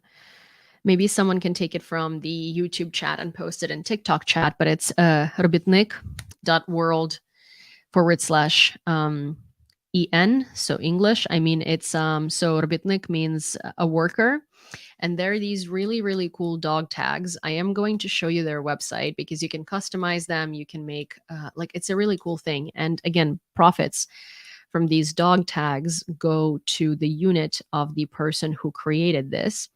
Speaker 1: the YouTube chat and post it in TikTok chat. But it's robitnik.world/en, so English. I mean, it's so robitnik means a worker, and they're these really, really cool dog tags. I am going to show you their website, because you can customize them. You can make like, it's a really cool thing. And again, profits from these dog tags go to the unit of the person who created this.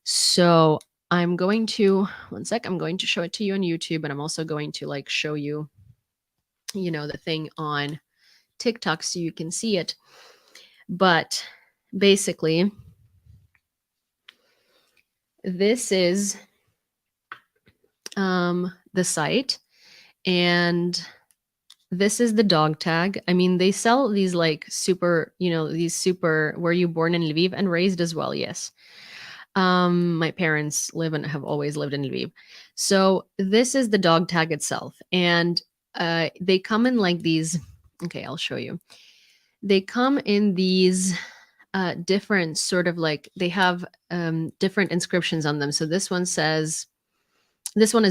Speaker 1: So I'm going to, one sec, I'm going to show it to you on YouTube, and I'm also going to like show you, the thing on TikTok so you can see it. But basically, this is the site, and this is the dog tag. I mean, they sell these like super, were you born in Lviv and raised as well? Yes. My parents live and have always lived in Lviv. So this is the dog tag itself. And they come in like these. Okay, I'll show you. They come in these different sort of like, they have different inscriptions on them. So this one is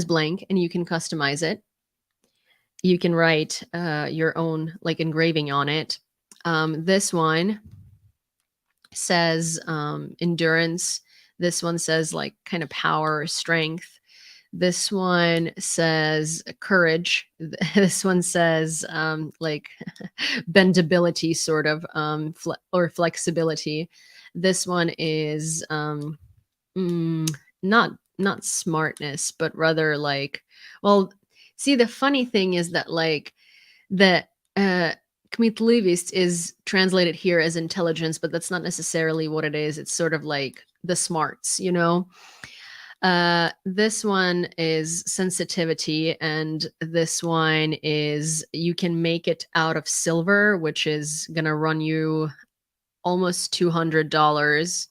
Speaker 1: blank, and you can customize it. You can write your own like engraving on it. This one says endurance. This one says like kind of power, strength. This one says courage. This one says like bendability, sort of, or flexibility. This one is not smartness, but rather like, well, see, the funny thing is that like the kmitlivist is translated here as intelligence, but that's not necessarily what it is. It's sort of like the smarts, This one is sensitivity, and this one is, you can make it out of silver, which is gonna run you almost $200,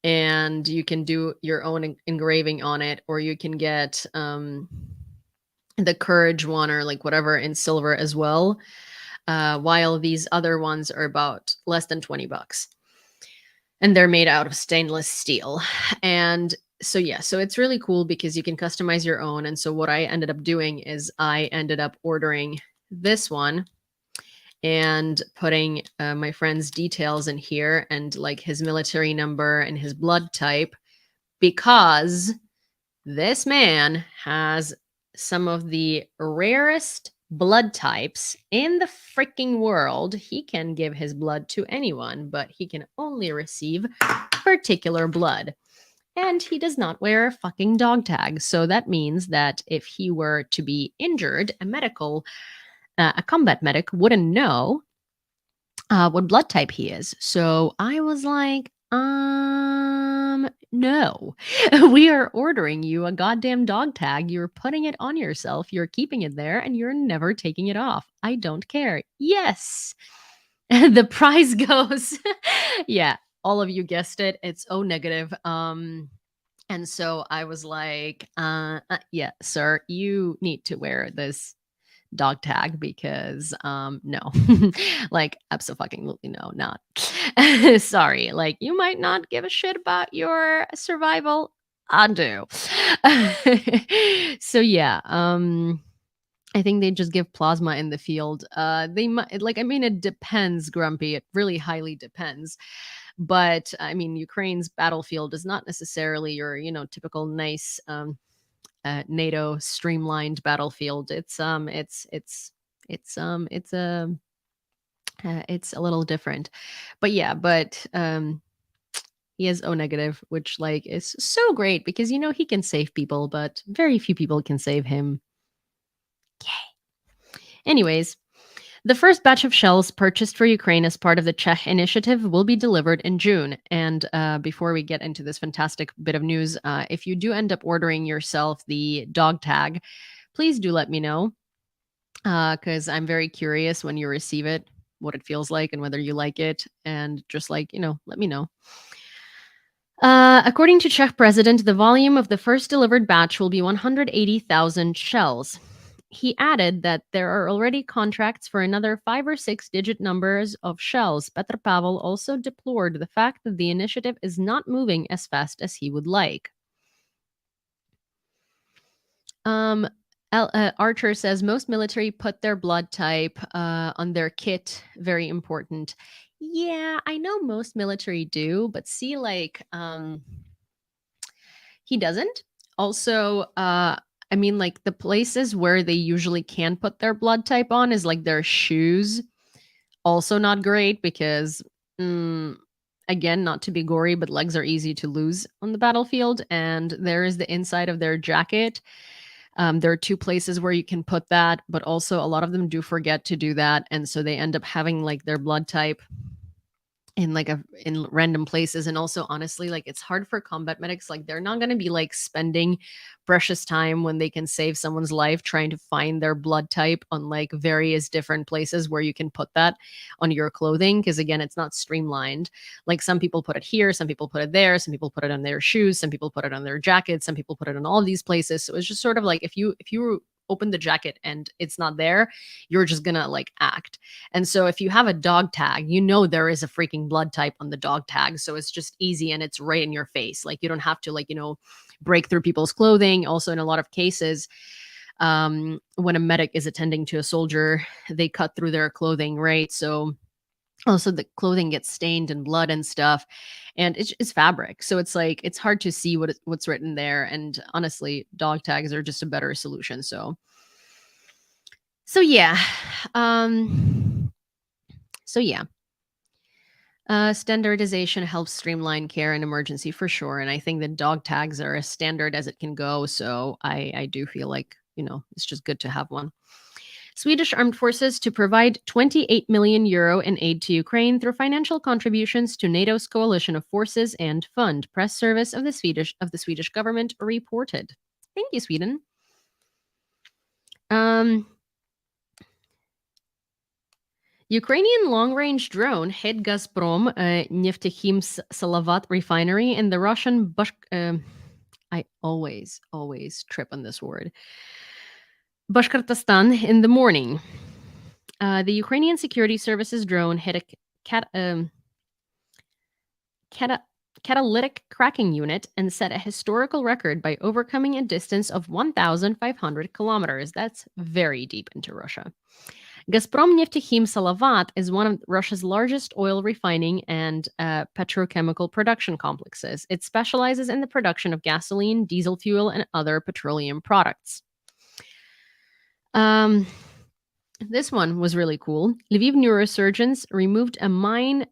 Speaker 1: and you can do your own engraving on it, or you can get the courage one or like whatever in silver as well, while these other ones are about less than $20, and they're made out of stainless steel. And so yeah, so it's really cool because you can customize your own. And so what I ended up doing is I ended up ordering this one and putting my friend's details in here, and like his military number and his blood type, because this man has some of the rarest blood types in the freaking world. He can give his blood to anyone, but he can only receive particular blood. And he does not wear a fucking dog tag. So that means that if he were to be injured, a combat medic wouldn't know what blood type he is. So I was like, no, we are ordering you a goddamn dog tag. You're putting it on yourself. You're keeping it there, and you're never taking it off. I don't care. Yes. The prize goes. Yeah, all of you guessed it. It's O negative. And so I was like, yeah, sir, you need to wear this dog tag because no. Like absolutely no, not. Sorry, like you might not give a shit about your survival. I do. So yeah, I think they just give plasma in the field. They might, like, I mean, it depends, Grumpy. It really highly depends. But I mean, Ukraine's battlefield is not necessarily your, typical nice NATO streamlined battlefield. It's a little different. But yeah, he has O negative, which like is so great because he can save people, but very few people can save him. Yay. Anyways, the first batch of shells purchased for Ukraine as part of the Czech initiative will be delivered in June. And before we get into this fantastic bit of news, if you do end up ordering yourself the dog tag, please do let me know because I'm very curious when you receive it, what it feels like and whether you like it. And just like, let me know. According to Czech president, the volume of the first delivered batch will be 180,000 shells. He added that there are already contracts for another 5 or 6 digit numbers of shells. Petr Pavel also deplored the fact that the initiative is not moving as fast as he would like. Archer says most military put their blood type on their kit. Very important. Yeah, I know most military do, but see, like, he doesn't. Also, I mean, like, the places where they usually can put their blood type on is like their shoes. Also not great because, again, not to be gory, but legs are easy to lose on the battlefield. And there is the inside of their jacket. There are 2 places where you can put that, but also a lot of them do forget to do that. And so they end up having like their blood type in random places. And also, honestly, like, it's hard for combat medics. Like, they're not going to be like spending precious time when they can save someone's life trying to find their blood type on like various different places where you can put that on your clothing, because again, it's not streamlined. Like, some people put it here, some people put it there, some people put it on their shoes, some people put it on their jackets, some people put it on all these places. So it's just sort of like, if you open the jacket and it's not there, you're just gonna like act. And so if you have a dog tag, there is a freaking blood type on the dog tag. So it's just easy and it's right in your face. Like, you don't have to like, break through people's clothing. Also, in a lot of cases, when a medic is attending to a soldier, they cut through their clothing, right? So also the clothing gets stained in blood and stuff, and it's fabric, so it's like it's hard to see what's written there. And honestly, dog tags are just a better solution. So yeah. Standardization helps streamline care and emergency for sure, and I think that dog tags are as standard as it can go. So I do feel like it's just good to have one. Swedish Armed Forces to provide 28 million euro in aid to Ukraine through financial contributions to NATO's coalition of forces and fund. Press service of the Swedish government reported. Thank you, Sweden. Ukrainian long-range drone hit Gazprom Neftekhim's Salavat refinery in the Russian I always trip on this word. Bashkortostan in the morning. The Ukrainian security services drone hit a catalytic cracking unit and set a historical record by overcoming a distance of 1,500 kilometers. That's very deep into Russia. Gazprom Neftekhim Salavat is one of Russia's largest oil refining and petrochemical production complexes. It specializes in the production of gasoline, diesel fuel, and other petroleum products. This one was really cool. Lviv neurosurgeons removed a mine,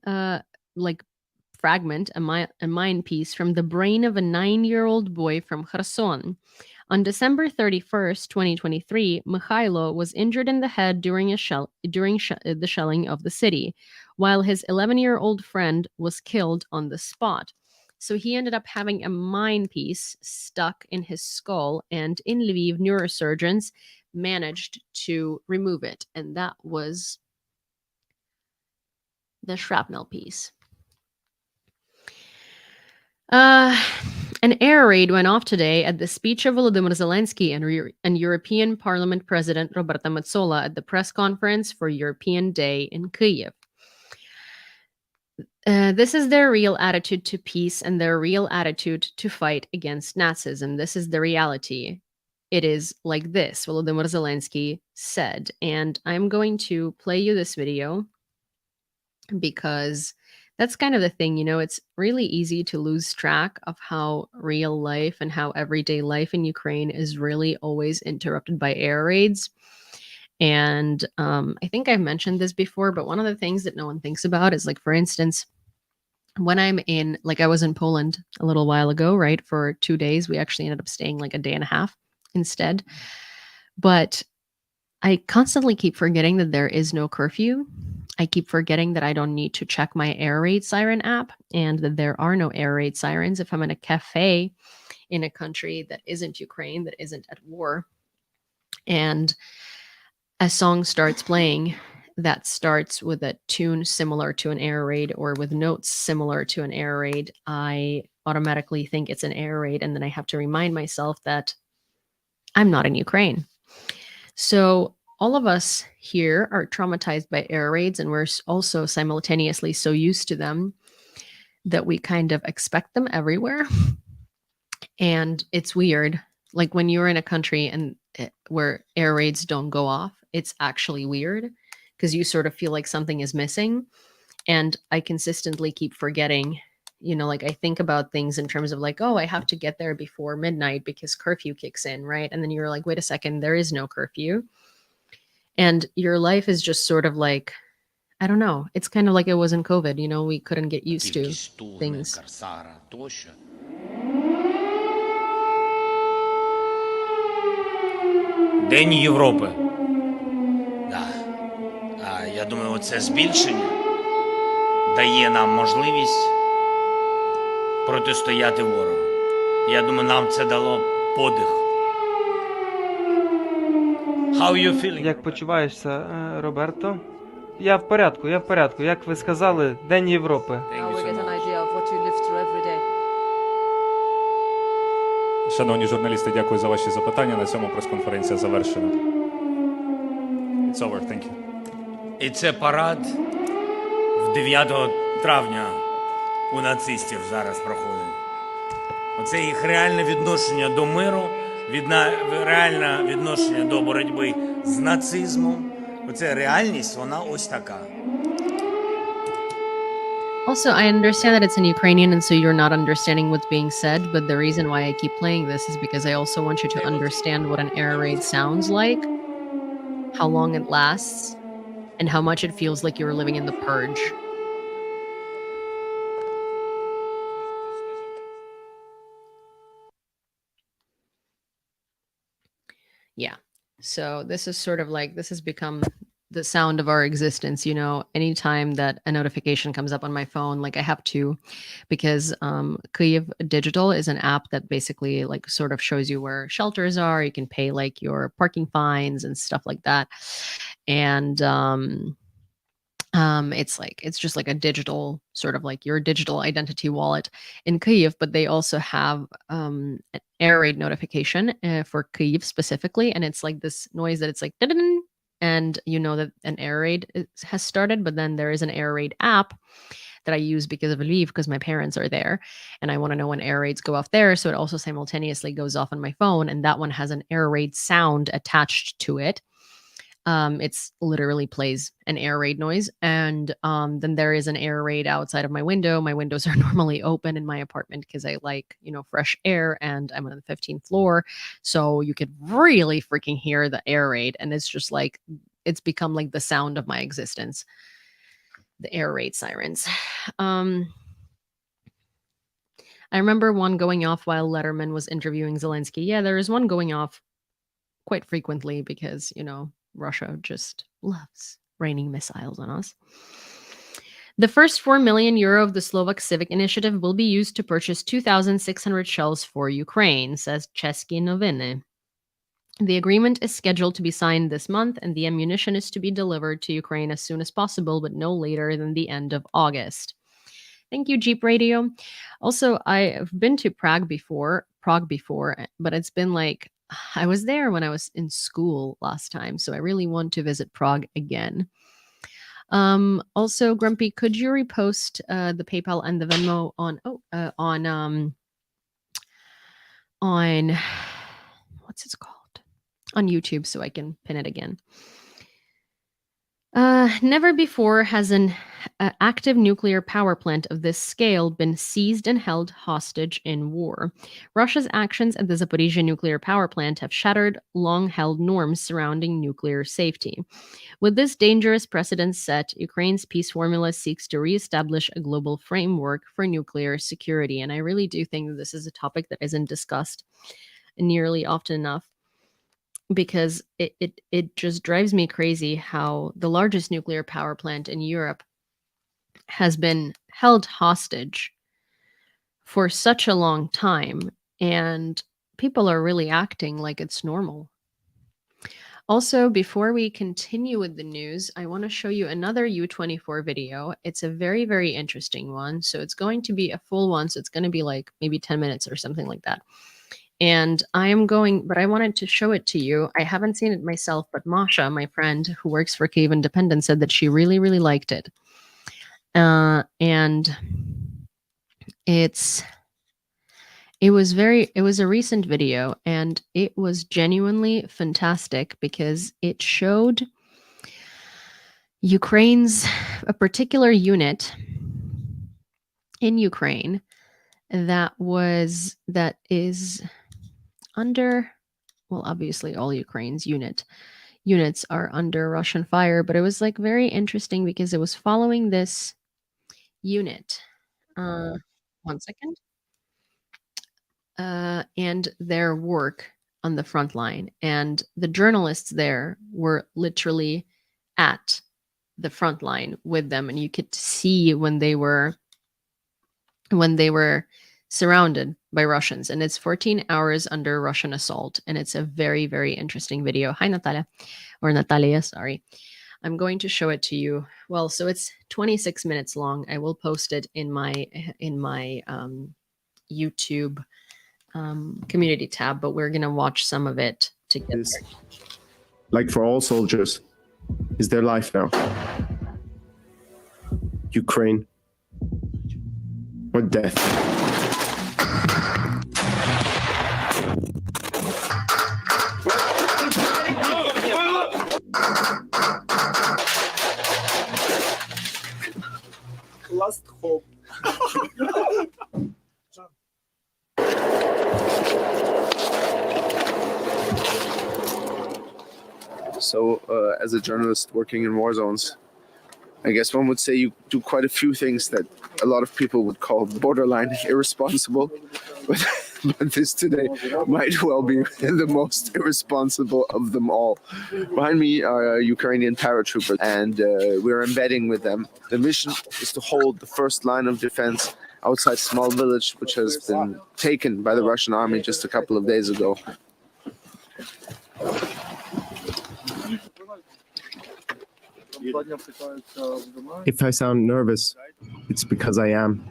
Speaker 1: fragment, a mine piece from the brain of a 9-year-old boy from Kherson. On December 31st, 2023, Mikhailo was injured in the head during the shelling of the city, while his 11-year-old friend was killed on the spot. So he ended up having a mine piece stuck in his skull, and in Lviv, neurosurgeons managed to remove it, and that was the shrapnel piece. An air raid went off today at the speech of Volodymyr Zelensky and European Parliament President Roberta Metsola at the press conference for European Day in Kyiv. This is their real attitude to peace and their real attitude to fight against Nazism. This is the reality. It is like this, Volodymyr Zelensky said. And I'm going to play you this video because that's kind of the thing, you know, it's really easy to lose track of how real life and how everyday life in Ukraine is really always interrupted by air raids. And I think I've mentioned this before, but one of the things that no one thinks about is, like, for instance, when I'm in, like, I was in Poland a little while ago, right, for 2 days. We actually ended up staying like a day and a half instead. But I constantly keep forgetting that there is no curfew. I keep forgetting that I don't need to check my air raid siren app and that there are no air raid sirens if I'm in a cafe in a country that isn't Ukraine, that isn't at war. And a song starts playing that starts with a tune similar to an air raid or with notes similar to an air raid, I automatically think it's an air raid. And then I have to remind myself that I'm not in Ukraine. So all of us here are traumatized by air raids, and we're also simultaneously so used to them that we kind of expect them everywhere. And it's weird. Like when you're in a country and where air raids don't go off, it's actually weird because you sort of feel like something is missing. And I consistently keep forgetting, you know, like I think about things in terms of like, oh, I have to get there before midnight because curfew kicks in, right? And then you're like, wait a second, there is no curfew. And your life is just sort of like, I don't know. It's kind of like it was in COVID, you know, we couldn't get used to things.
Speaker 5: День Європи. Да. Я думаю, оце збільшення дає нам можливість протистояти ворогу. Я думаю, нам це дало подих. How you feeling?
Speaker 6: Як почуваєшся, Роберто? Я в порядку, я в порядку. Як ви сказали, День Європи.
Speaker 5: Thank you so much.
Speaker 7: Шановні журналісти, дякую за ваші запитання. На цьому прес-конференція завершена. It's over. Thank you.
Speaker 5: І це парад в 9 травня у нацистів зараз проходить. Оце їх реальне відношення до миру, реальне відношення до боротьби з нацизмом. Оце реальність, вона ось така.
Speaker 1: Also, I understand that it's in Ukrainian, and so you're not understanding what's being said. But the reason why I keep playing this is because I also want you to understand what an air raid sounds like, how long it lasts, and how much it feels like you're living in the purge. Yeah. So this is sort of like, this has become the sound of our existence, you know. Anytime that a notification comes up on my phone, like I have to, because Kyiv Digital is an app that basically like sort of shows you where shelters are. You can pay like your parking fines and stuff like that. And it's just like a digital, sort of like your digital identity wallet in Kyiv, but they also have an air raid notification for Kyiv specifically. And it's like this noise that it's like, ding, and you know that an air raid has started. But then there is an air raid app that I use because of Lviv, because my parents are there and I want to know when air raids go off there. So it also simultaneously goes off on my phone, and that one has an air raid sound attached to it. It's literally plays an air raid noise. And then there is an air raid outside of my window. My windows are normally open in my apartment because I like, you know, fresh air, and I'm on the 15th floor. So you could really freaking hear the air raid. And it's just like, it's become like the sound of my existence, the air raid sirens. I remember one going off while Letterman was interviewing Zelensky. Yeah, there is one going off quite frequently because, you know, Russia just loves raining missiles on us. The first 4 million euro of the Slovak Civic Initiative will be used to purchase 2,600 shells for Ukraine, says České noviny. The agreement is scheduled to be signed this month, and the ammunition is to be delivered to Ukraine as soon as possible, but no later than the end of August. Thank you, Jeep Radio. Also, I've been to Prague before, but it's been like I was there when I was in school last time, so I really want to visit Prague again. Also, Grumpy, could you repost the PayPal and the Venmo on what's it called? On YouTube, so I can pin it again. Never before has an active nuclear power plant of this scale been seized and held hostage in war. Russia's actions at the Zaporizhzhia nuclear power plant have shattered long-held norms surrounding nuclear safety. With this dangerous precedent set, Ukraine's peace formula seeks to reestablish a global framework for nuclear security. And I really do think that this is a topic that isn't discussed nearly often enough, because it just drives me crazy how the largest nuclear power plant in Europe has been held hostage for such a long time, and people are really acting like it's normal. Also, before we continue with the news, I want to show you another U24 video. It's a very, very interesting one. So it's going to be a full one. So it's going to be like maybe 10 minutes or something like that. And I wanted to show it to you. I haven't seen it myself, but Masha, my friend who works for Kyiv Independent, said that she really, really liked it. And it was a recent video, and it was genuinely fantastic because it showed a particular unit in Ukraine that is under, well, obviously all Ukraine's units are under Russian fire, but it was like very interesting because it was following this unit. 1 second. And their work on the front line. And the journalists there were literally at the front line with them, and you could see when they were surrounded by Russians. And it's 14 hours under Russian assault, and it's a very, very interesting video. Hi, Natalia, sorry. I'm going to show it to you. Well, so it's 26 minutes long. I will post it in my YouTube community tab, but we're gonna watch some of it together.
Speaker 8: Like for all soldiers, is their life now. Ukraine or death.
Speaker 9: Last hope.
Speaker 8: So, as a journalist working in war zones, I guess one would say you do quite a few things that a lot of people would call borderline irresponsible, but this today might well be the most irresponsible of them all. Behind me are Ukrainian paratroopers, and we're embedding with them. The mission is to hold the first line of defense outside a small village which has been taken by the Russian army just a couple of days ago. If I sound nervous, it's because I am.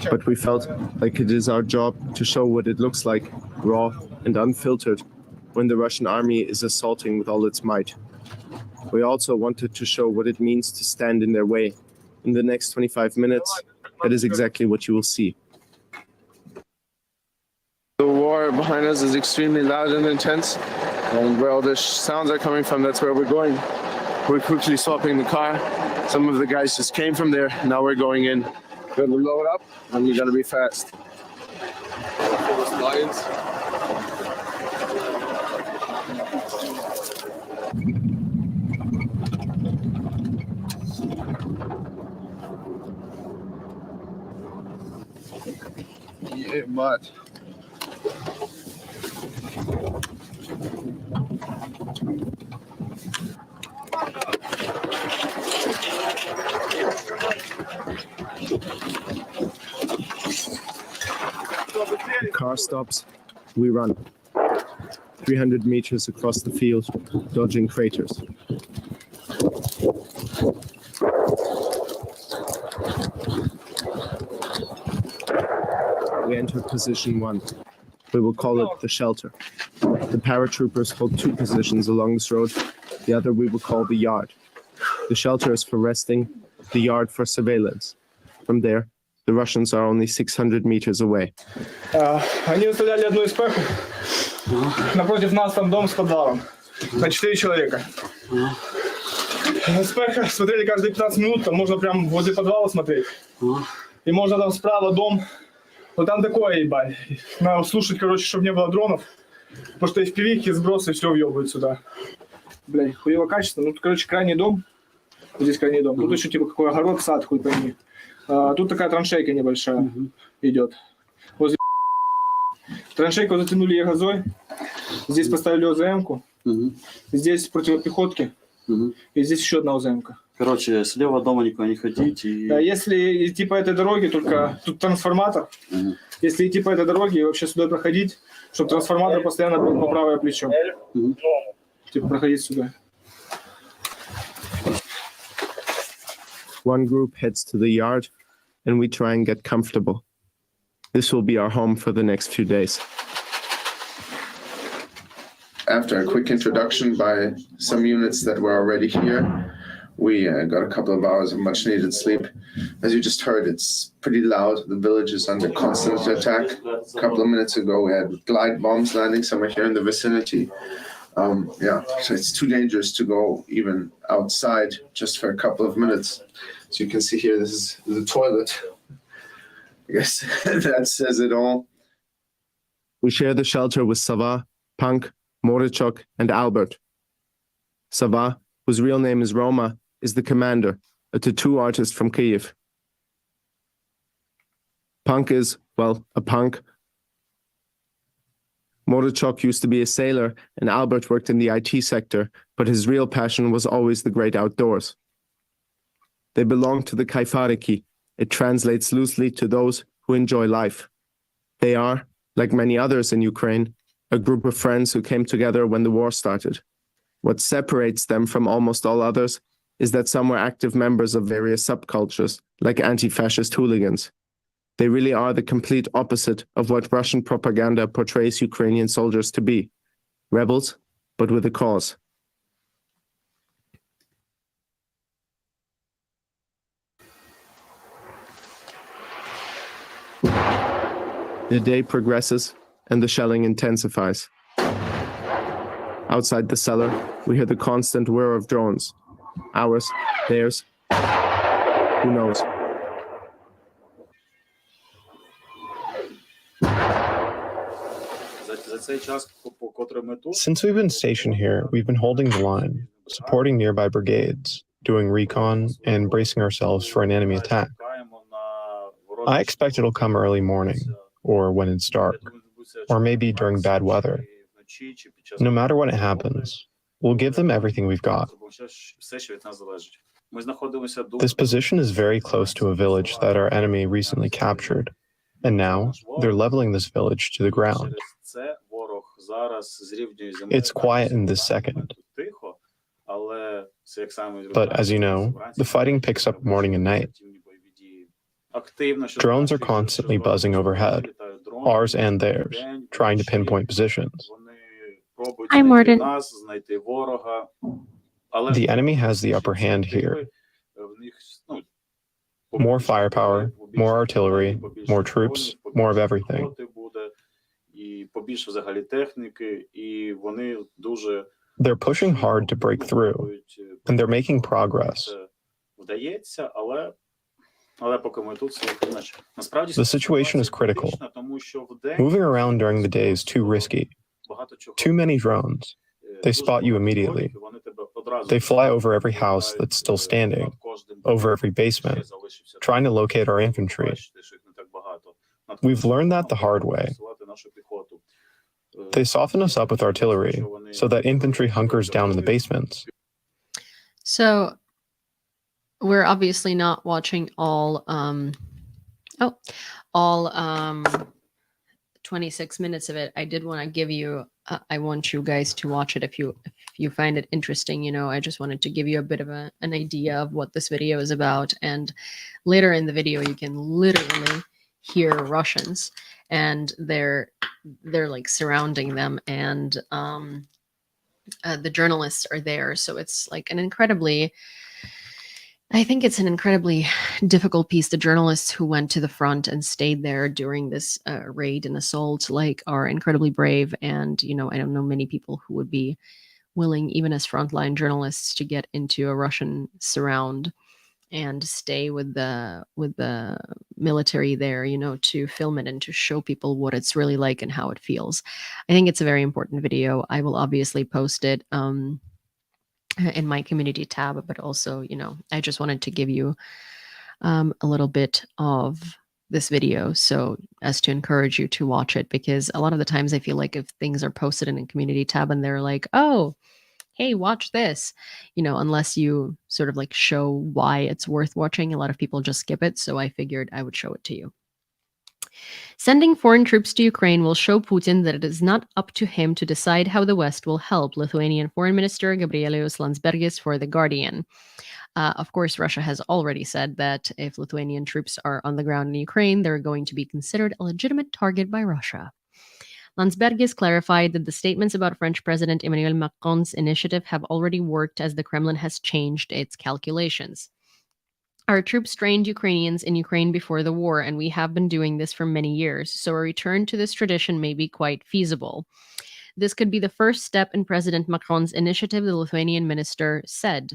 Speaker 8: But we felt like it is our job to show what it looks like, raw and unfiltered, when the Russian army is assaulting with all its might. We also wanted to show what it means to stand in their way. In the next 25 minutes, that is exactly what you will see. The war behind us is extremely loud and intense, and where all the sounds are coming from, that's where we're going. We're quickly swapping the car. Some of the guys just came from there. Now we're going in. We're gonna load up, and we gotta be fast. Yeah, much. The car stops, we run. 300 meters across the field, dodging craters. we enter position 1. We will call it the shelter. The paratroopers hold 2 positions along this road. The other we will call the yard. The shelter is for resting, the yard for surveillance. From there, the Russians are only 600 meters away.
Speaker 9: Они выставляли одну эспеху. Напротив нас там дом с подвалом. На 4 человека. Эспеха смотрели каждые 15 минут, там можно прям возле подвала смотреть. И можно там справа дом. Вот там такое, ебать. Надо слушать, короче, чтобы не было дронов. Потому что FPV-ки, сбросы, все въебывают сюда. Блядь, хуево качество. Ну, короче, крайний дом. Вот здесь крайний дом. Тут еще типа какой огород, сад, хуй пойми. Тут такая траншейка небольшая идет. Возле траншейку затянули ягозой. Здесь поставили ОЗМ-ку. Здесь противопехотки. И здесь еще одна ОЗМ-ка.
Speaker 10: Короче, слева дома никуда не ходить. И...
Speaker 9: Если идти по этой дороге, только тут трансформатор. Если идти по этой дороге и вообще сюда проходить, чтобы трансформатор постоянно был по правое плечо. Типа проходить сюда.
Speaker 8: One group heads to the yard, and we try and get comfortable. This will be our home for the next few days.
Speaker 11: After a quick introduction by some units that were already here, we got a couple of hours of much needed sleep. As you just heard, it's pretty loud. The village is under constant attack. A couple of minutes ago, we had glide bombs landing somewhere here in the vicinity. So it's too dangerous to go even outside just for a couple of minutes. So you can see here, this is the toilet. I guess that says it all.
Speaker 8: We share the shelter with Sava, Punk, Morichok, and Albert. Sava, whose real name is Roma, is the commander, a tattoo artist from Kyiv. Punk is, well, a punk. Morichok used to be a sailor, and Albert worked in the IT sector, but his real passion was always the great outdoors. They belong to the Kaifariki. It translates loosely to those who enjoy life. They are, like many others in Ukraine, a group of friends who came together when the war started. What separates them from almost all others is that some were active members of various subcultures, like anti-fascist hooligans. They really are the complete opposite of what Russian propaganda portrays Ukrainian soldiers to be. Rebels, but with a cause. The day progresses and the shelling intensifies. Outside the cellar, we hear the constant whir of drones. Ours, theirs, who knows?
Speaker 12: Since we've been stationed here, we've been holding the line, supporting nearby brigades, doing recon, and bracing ourselves for an enemy attack. I expect it'll come early morning, or when it's dark, or maybe during bad weather. No matter when it happens, we'll give them everything we've got. This position is very close to a village that our enemy recently captured, and now they're leveling this village to the ground. It's quiet in this second. But as you know, the fighting picks up morning and night. Drones are constantly buzzing overhead, ours and theirs, trying to pinpoint positions.
Speaker 1: Hi, Martin.
Speaker 12: The enemy has the upper hand here. More firepower, more artillery, more troops, more of everything. They're pushing hard to break through, and they're making progress. The situation is critical. Moving around during the day is too risky. Too many drones. They spot you immediately. They fly over every house that's still standing, over every basement, trying to locate our infantry. We've learned that the hard way. They soften us up with artillery so that infantry hunkers down in the basements.
Speaker 1: So we're obviously not watching all 26 minutes of it. I did want to give you I want you guys to watch it if you find it interesting. You know, I just wanted to give you a bit of an idea of what this video is about, and later in the video you can literally hear Russians. and they're like surrounding them, and the journalists are there. So it's like I think it's an incredibly difficult piece. The journalists who went to the front and stayed there during this raid and assault, like, are incredibly brave. And, you know, I don't know many people who would be willing, even as frontline journalists, to get into a Russian surround and stay with the military there, you know, to film it and to show people what it's really like and how it feels. I think it's a very important video. I will obviously post it in my community tab, but also, you know, I just wanted to give you a little bit of this video so as to encourage you to watch it, because a lot of the times I feel like if things are posted in a community tab and they're like, oh, hey, watch this, you know, unless you sort of like show why it's worth watching, a lot of people just skip it. So I figured I would show it to you. Sending foreign troops to Ukraine will show Putin that it is not up to him to decide how the West will help, Lithuanian Foreign Minister Gabrielius Landsbergis for The Guardian. Of course, Russia has already said that if Lithuanian troops are on the ground in Ukraine, they're going to be considered a legitimate target by Russia. Landsbergis clarified that the statements about French President Emmanuel Macron's initiative have already worked as the Kremlin has changed its calculations. Our troops trained Ukrainians in Ukraine before the war, and we have been doing this for many years, so a return to this tradition may be quite feasible. This could be the first step in President Macron's initiative, the Lithuanian minister said.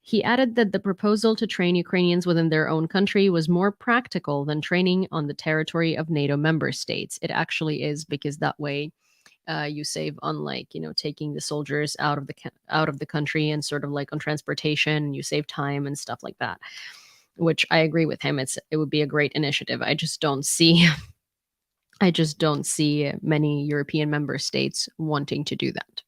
Speaker 1: He added that the proposal to train Ukrainians within their own country was more practical than training on the territory of NATO member states. It actually is, because that way you save on, like, you know, taking the soldiers out of the country and sort of like on transportation. You save time and stuff like that, which I agree with him. It would be a great initiative. I just don't see many European member states wanting to do that.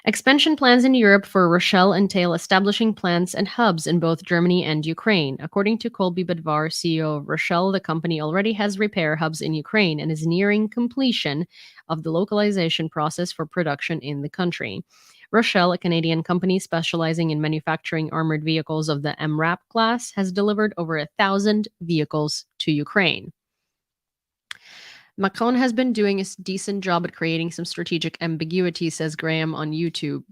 Speaker 1: Expansion plans in Europe for Rochelle entail establishing plants and hubs in both Germany and Ukraine. According to Colby Bedvar, CEO of Rochelle, the company already has repair hubs in Ukraine and is nearing completion of the localization process for production in the country. Rochelle, a Canadian company specializing in manufacturing armored vehicles of the MRAP class, has delivered over 1,000 vehicles to Ukraine. Macron has been doing a decent job at creating some strategic ambiguity, says Graham on YouTube.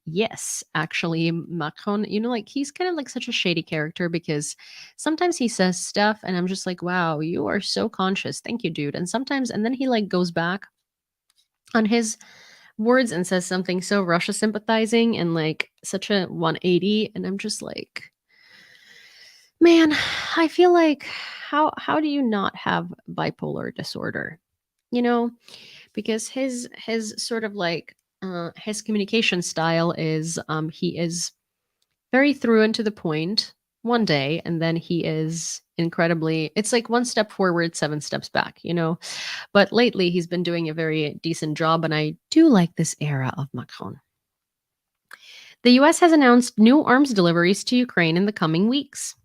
Speaker 1: Yes, actually, Macron, you know, like, he's kind of like such a shady character, because sometimes he says stuff and I'm just like, wow, you are so conscious. Thank you, dude. And then he like goes back on his words and says something so Russia sympathizing and like such a 180. And I'm just like, man, I feel like how do you not have bipolar disorder? You know, because his sort of like his communication style is he is very through and to the point one day, and then he is incredibly, it's like one step forward, 7 steps back, you know. But lately he's been doing a very decent job, and I do like this era of Macron. The US has announced new arms deliveries to Ukraine in the coming weeks.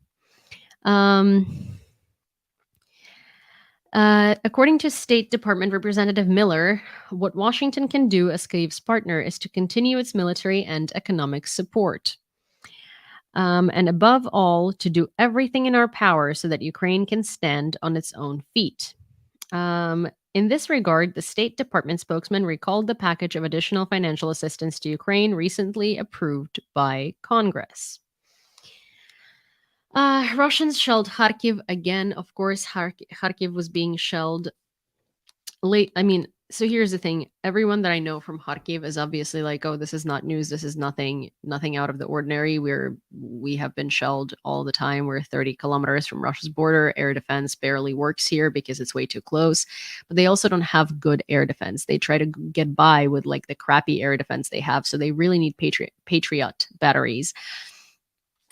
Speaker 1: According to State Department Representative Miller, what Washington can do as Kyiv's partner is to continue its military and economic support. And above all, to do everything in our power so that Ukraine can stand on its own feet. In this regard, the State Department spokesman recalled the package of additional financial assistance to Ukraine recently approved by Congress. Russians shelled Kharkiv again. Of course, Kharkiv was being shelled late. I mean, so here's the thing. Everyone that I know from Kharkiv is obviously like, oh, this is not news. This is nothing out of the ordinary. We have been shelled all the time. We're 30 kilometers from Russia's border. Air defense barely works here because it's way too close. But they also don't have good air defense. They try to get by with like the crappy air defense they have. So they really need Patriot batteries.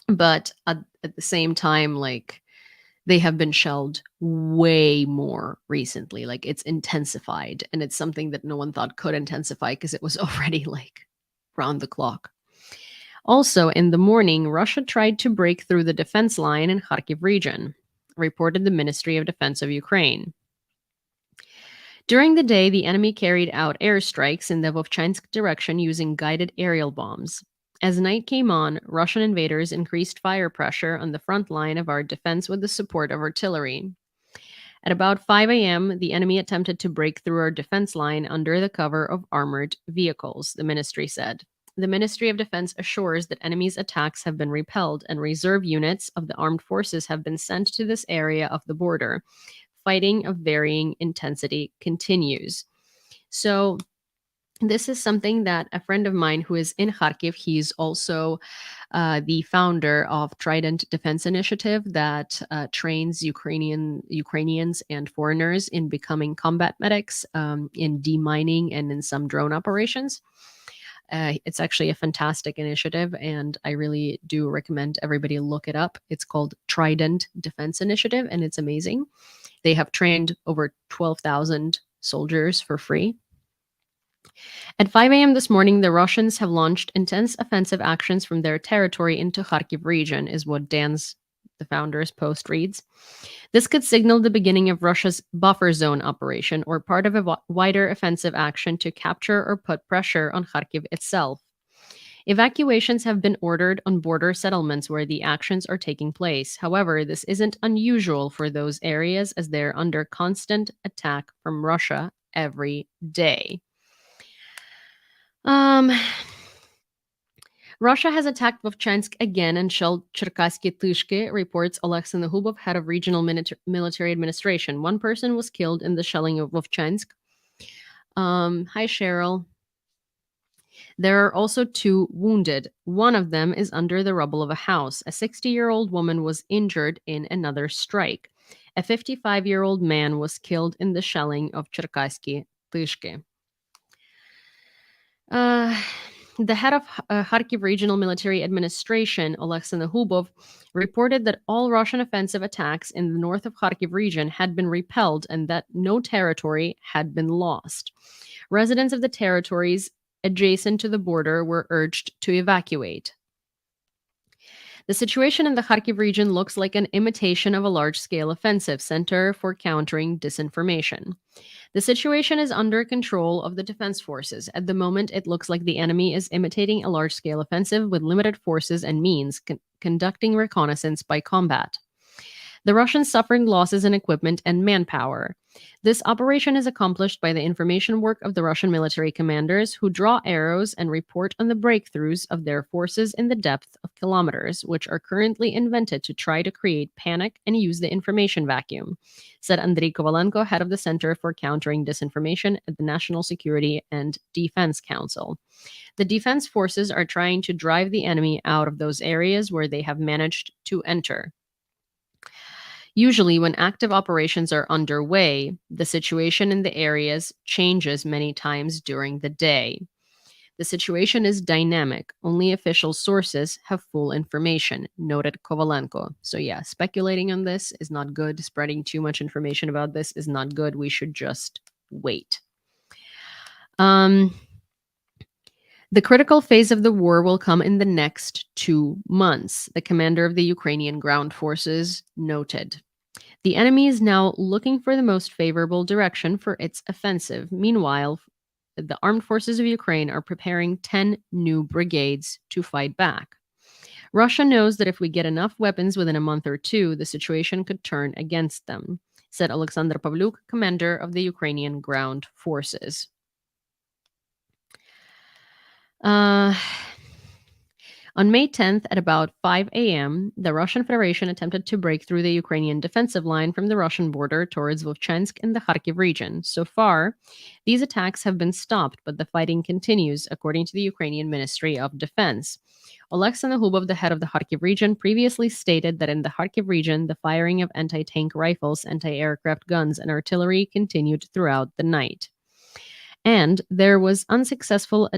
Speaker 1: But at the same time, like, they have been shelled way more recently. Like, it's intensified, and it's something that no one thought could intensify because it was already like round the clock. Also, in the morning, Russia tried to break through the defense line in Kharkiv region, reported the Ministry of Defense of Ukraine. During the day, the enemy carried out airstrikes in the Vovchansk direction using guided aerial bombs. As night came on, Russian invaders increased fire pressure on the front line of our defense with the support of artillery. At about 5 a.m., the enemy attempted to break through our defense line under the cover of armored vehicles, the ministry said. The Ministry of Defense assures that enemy's attacks have been repelled and reserve units of the armed forces have been sent to this area of the border. Fighting of varying intensity continues. So this is something that a friend of mine who is in Kharkiv, he's also the founder of Trident Defense Initiative that trains Ukrainians and foreigners in becoming combat medics, in demining and in some drone operations. It's actually a fantastic initiative, and I really do recommend everybody look it up. It's called Trident Defense Initiative, and it's amazing. They have trained over 12,000 soldiers for free. At 5 a.m. this morning, the Russians have launched intense offensive actions from their territory into Kharkiv region, is what Dan's, the founder's post reads. This could signal the beginning of Russia's buffer zone operation or part of a wider offensive action to capture or put pressure on Kharkiv itself. Evacuations have been ordered on border settlements where the actions are taking place. However, this isn't unusual for those areas as they're under constant attack from Russia every day. Russia has attacked Vovchansk again and shelled Cherkasky Tyshky, reports Oleksandr Hubov, head of regional military administration. One person was killed in the shelling of Vovchansk. Hi, Cheryl. There are also 2 wounded. One of them is under the rubble of a house. A 60-year-old woman was injured in another strike. A 55-year-old man was killed in the shelling of Cherkasky Tyshky. The head of Kharkiv Regional Military Administration, Oleksandr Hubov, reported that all Russian offensive attacks in the north of Kharkiv region had been repelled and that no territory had been lost. Residents of the territories adjacent to the border were urged to evacuate. The situation in the Kharkiv region looks like an imitation of a large-scale offensive center for countering disinformation. The situation is under control of the defense forces. At the moment, it looks like the enemy is imitating a large-scale offensive with limited forces and means, conducting reconnaissance by combat. The Russians suffered losses in equipment and manpower. This operation is accomplished by the information work of the Russian military commanders who draw arrows and report on the breakthroughs of their forces in the depth of kilometers, which are currently invented to try to create panic and use the information vacuum, said Andriy Kovalenko, head of the Center for Countering Disinformation at the National Security and Defense Council. The defense forces are trying to drive the enemy out of those areas where they have managed to enter. Usually, when active operations are underway, the situation in the areas changes many times during the day. The situation is dynamic. Only official sources have full information, noted Kovalenko. So yeah, speculating on this is not good. Spreading too much information about this is not good. We should just wait. The critical phase of the war will come in the next 2 months, the commander of the Ukrainian ground forces noted. The enemy is now looking for the most favorable direction for its offensive. Meanwhile, the armed forces of Ukraine are preparing 10 new brigades to fight back. Russia knows that if we get enough weapons within a month or 2, the situation could turn against them, said Alexander Pavluk, commander of the Ukrainian ground forces. On May 10th at about 5 a.m., the Russian Federation attempted to break through the Ukrainian defensive line from the Russian border towards Vovchansk in the Kharkiv region. So far, these attacks have been stopped, but the fighting continues, according to the Ukrainian Ministry of Defense. Oleksandr Hubov, the head of the Kharkiv region, previously stated that in the Kharkiv region, the firing of anti-tank rifles, anti-aircraft guns, and artillery continued throughout the night. And there were unsuccessful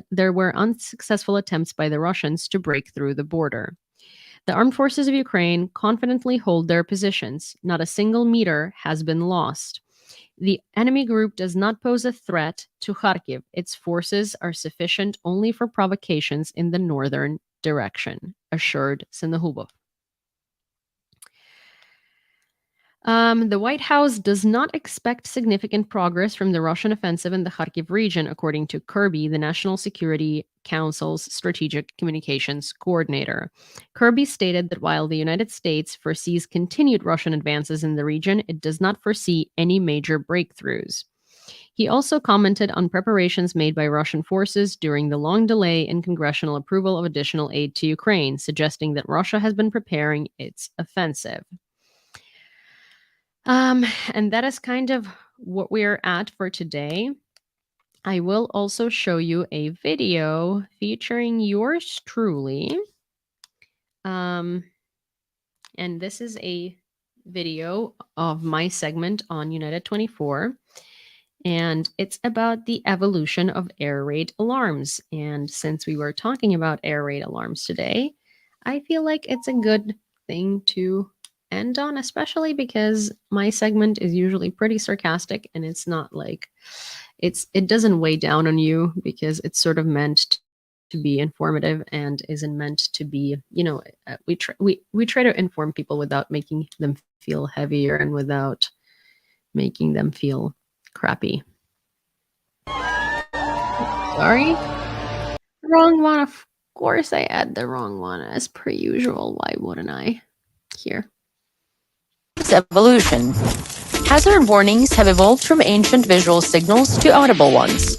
Speaker 1: attempts by the Russians to break through the border. The armed forces of Ukraine confidently hold their positions. Not a single meter has been lost. The enemy group does not pose a threat to Kharkiv. Its forces are sufficient only for provocations in the northern direction, assured Synuhubov. The White House does not expect significant progress from the Russian offensive in the Kharkiv region, according to Kirby, the National Security Council's strategic communications coordinator. Kirby stated that while the United States foresees continued Russian advances in the region, it does not foresee any major breakthroughs. He also commented on preparations made by Russian forces during the long delay in congressional approval of additional aid to Ukraine, suggesting that Russia has been preparing its offensive. And that is kind of what we're at for today. I will also show you a video featuring yours truly. And this is a video of my segment on United 24. And it's about the evolution of air raid alarms. And since we were talking about air raid alarms today, I feel like it's a good thing to end on, especially because my segment is usually pretty sarcastic and it's not like it doesn't weigh down on you because it's sort of meant to be informative and isn't meant to be, we try to inform people without making them feel heavier and without making them feel crappy. Sorry. Wrong one. Of course I add the wrong one as per usual. Why wouldn't I? Here.
Speaker 13: Its evolution. Hazard warnings have evolved from ancient visual signals to audible ones.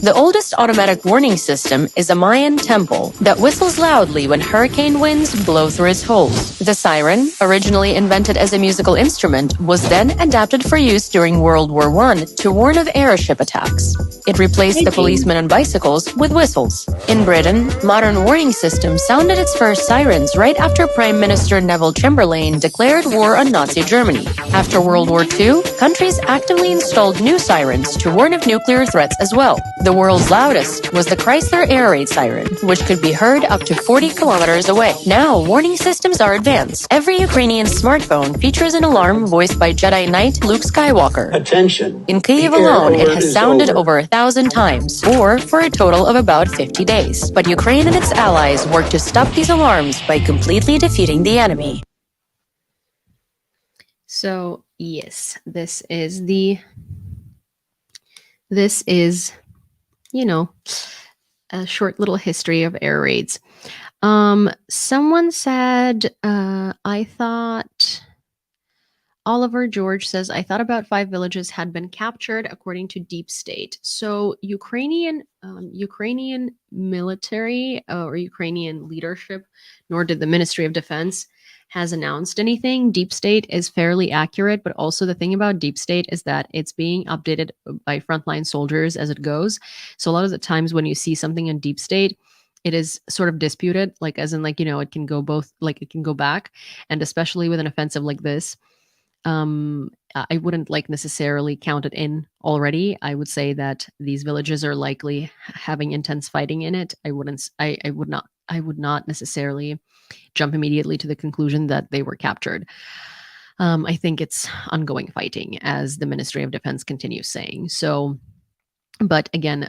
Speaker 13: The oldest automatic warning system is a Mayan temple that whistles loudly when hurricane winds blow through its holes. The siren, originally invented as a musical instrument, was then adapted for use during World War I to warn of airship attacks. It replaced the policemen on bicycles with whistles. In Britain, modern warning systems sounded its first sirens right after Prime Minister Neville Chamberlain declared war on Nazi Germany. After World War II, countries actively installed new sirens to warn of nuclear threats as well. The world's loudest was the Chrysler air raid siren, which could be heard up to 40 kilometers away. Now, warning systems are advanced. Every Ukrainian smartphone features an alarm voiced by Jedi Knight Luke Skywalker.
Speaker 14: Attention.
Speaker 13: In Kyiv alone, it has sounded over 1,000 times, or for a total of about 50 days. But Ukraine and its allies work to stop these alarms by completely defeating the enemy.
Speaker 1: So, yes, this is a short little history of air raids. Someone said, I thought, Oliver George says, I thought about 5 villages had been captured according to Deep State. So Ukrainian military or Ukrainian leadership, nor did the Ministry of Defense, has announced anything. Deep State is fairly accurate, but also the thing about Deep State is that it's being updated by frontline soldiers as it goes. So a lot of the times when you see something in Deep State, it is sort of disputed, like as in like, it can go both, like it can go back. And especially with an offensive like this, I wouldn't like necessarily count it in already. I would say that these villages are likely having intense fighting in it. I would not necessarily jump immediately to the conclusion that they were captured. I think it's ongoing fighting, as the Ministry of Defense continues saying. So, but again,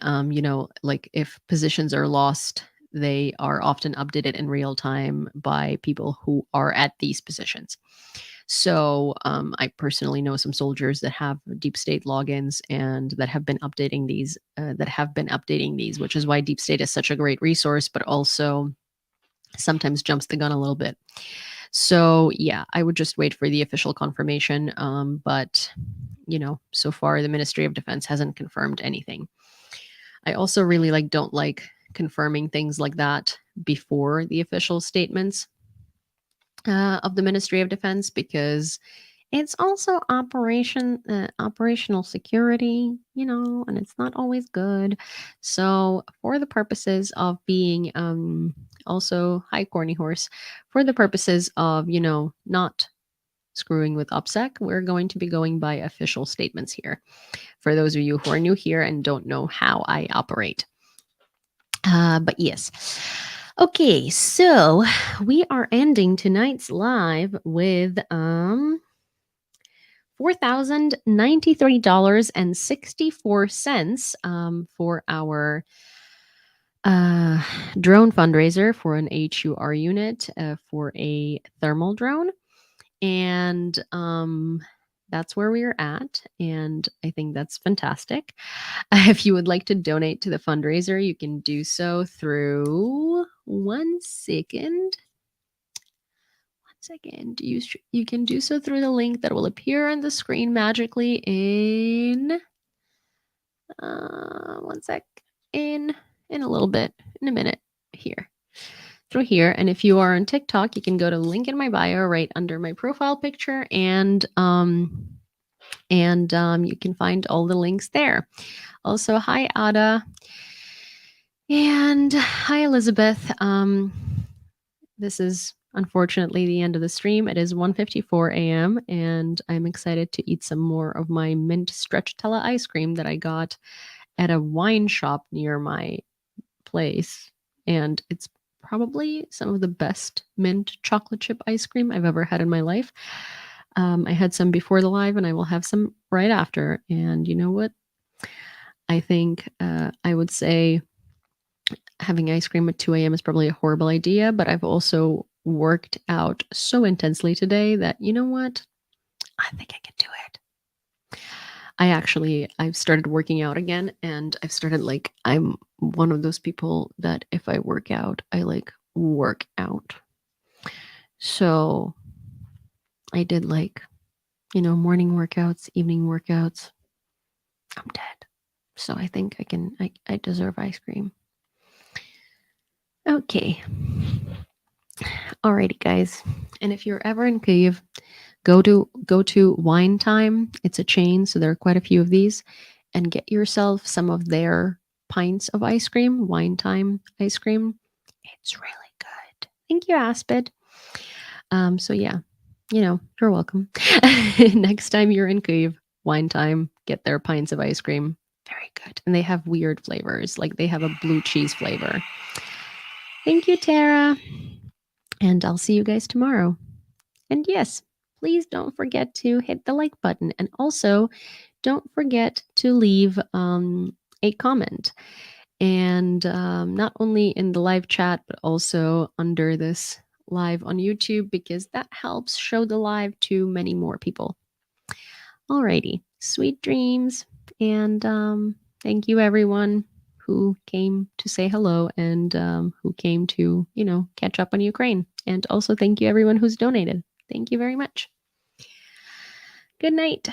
Speaker 1: like if positions are lost, they are often updated in real time by people who are at these positions. So I personally know some soldiers that have Deep State logins and that have been updating these, which is why Deep State is such a great resource, but also sometimes jumps the gun a little bit. So yeah, I would just wait for the official confirmation. But so far the Ministry of Defense hasn't confirmed anything. I also really don't like confirming things like that before the official statements of the Ministry of Defense, because it's also operational security, and it's not always good. So for the purposes of being also, hi Corny Horse, for the purposes of not screwing with OPSEC, we're going to be going by official statements here, for those of you who are new here and don't know how I operate. But yes. Okay, so we are ending tonight's live with $4,093.64 for our drone fundraiser for an HUR unit for a thermal drone. And that's where we're at. And I think that's fantastic. If you would like to donate to the fundraiser, you can do so through one second. You can do so through the link that will appear on the screen magically in one sec, in a little bit, in a minute, here, through here. And if you are on TikTok, you can go to the link in my bio right under my profile picture, and you can find all the links there. Also, hi Ada, and hi Elizabeth. This is unfortunately the end of the stream. It is 1:54 a.m. and I'm excited to eat some more of my mint stracciatella ice cream that I got at a wine shop near my place. And it's probably some of the best mint chocolate chip ice cream I've ever had in my life. I had some before the live and I will have some right after. And you know what? I think I would say having ice cream at 2 a.m. is probably a horrible idea, but I've also worked out so intensely today that, you know what? I think I can do it. I've started working out again, and I've started I'm one of those people that if I work out, I work out. So I did morning workouts, evening workouts. I'm dead. So I think I deserve ice cream. Okay. Alrighty, guys. And if you're ever in Kyiv, go to Wine Time. It's a chain, so there are quite a few of these, and get yourself some of their pints of ice cream, Wine Time ice cream. It's really good. Thank you, Aspid. So yeah, you're welcome. Next time you're in Kyiv, Wine Time, get their pints of ice cream. Very good. And they have weird flavors, like they have a blue cheese flavor. Thank you, Tara. And I'll see you guys tomorrow. And yes, please don't forget to hit the like button. And also, don't forget to leave a comment. And not only in the live chat, but also under this live on YouTube, because that helps show the live to many more people. Alrighty, sweet dreams. And thank you, everyone who came to say hello and who came to, catch up on Ukraine. And also thank you everyone who's donated. Thank you very much. Good night.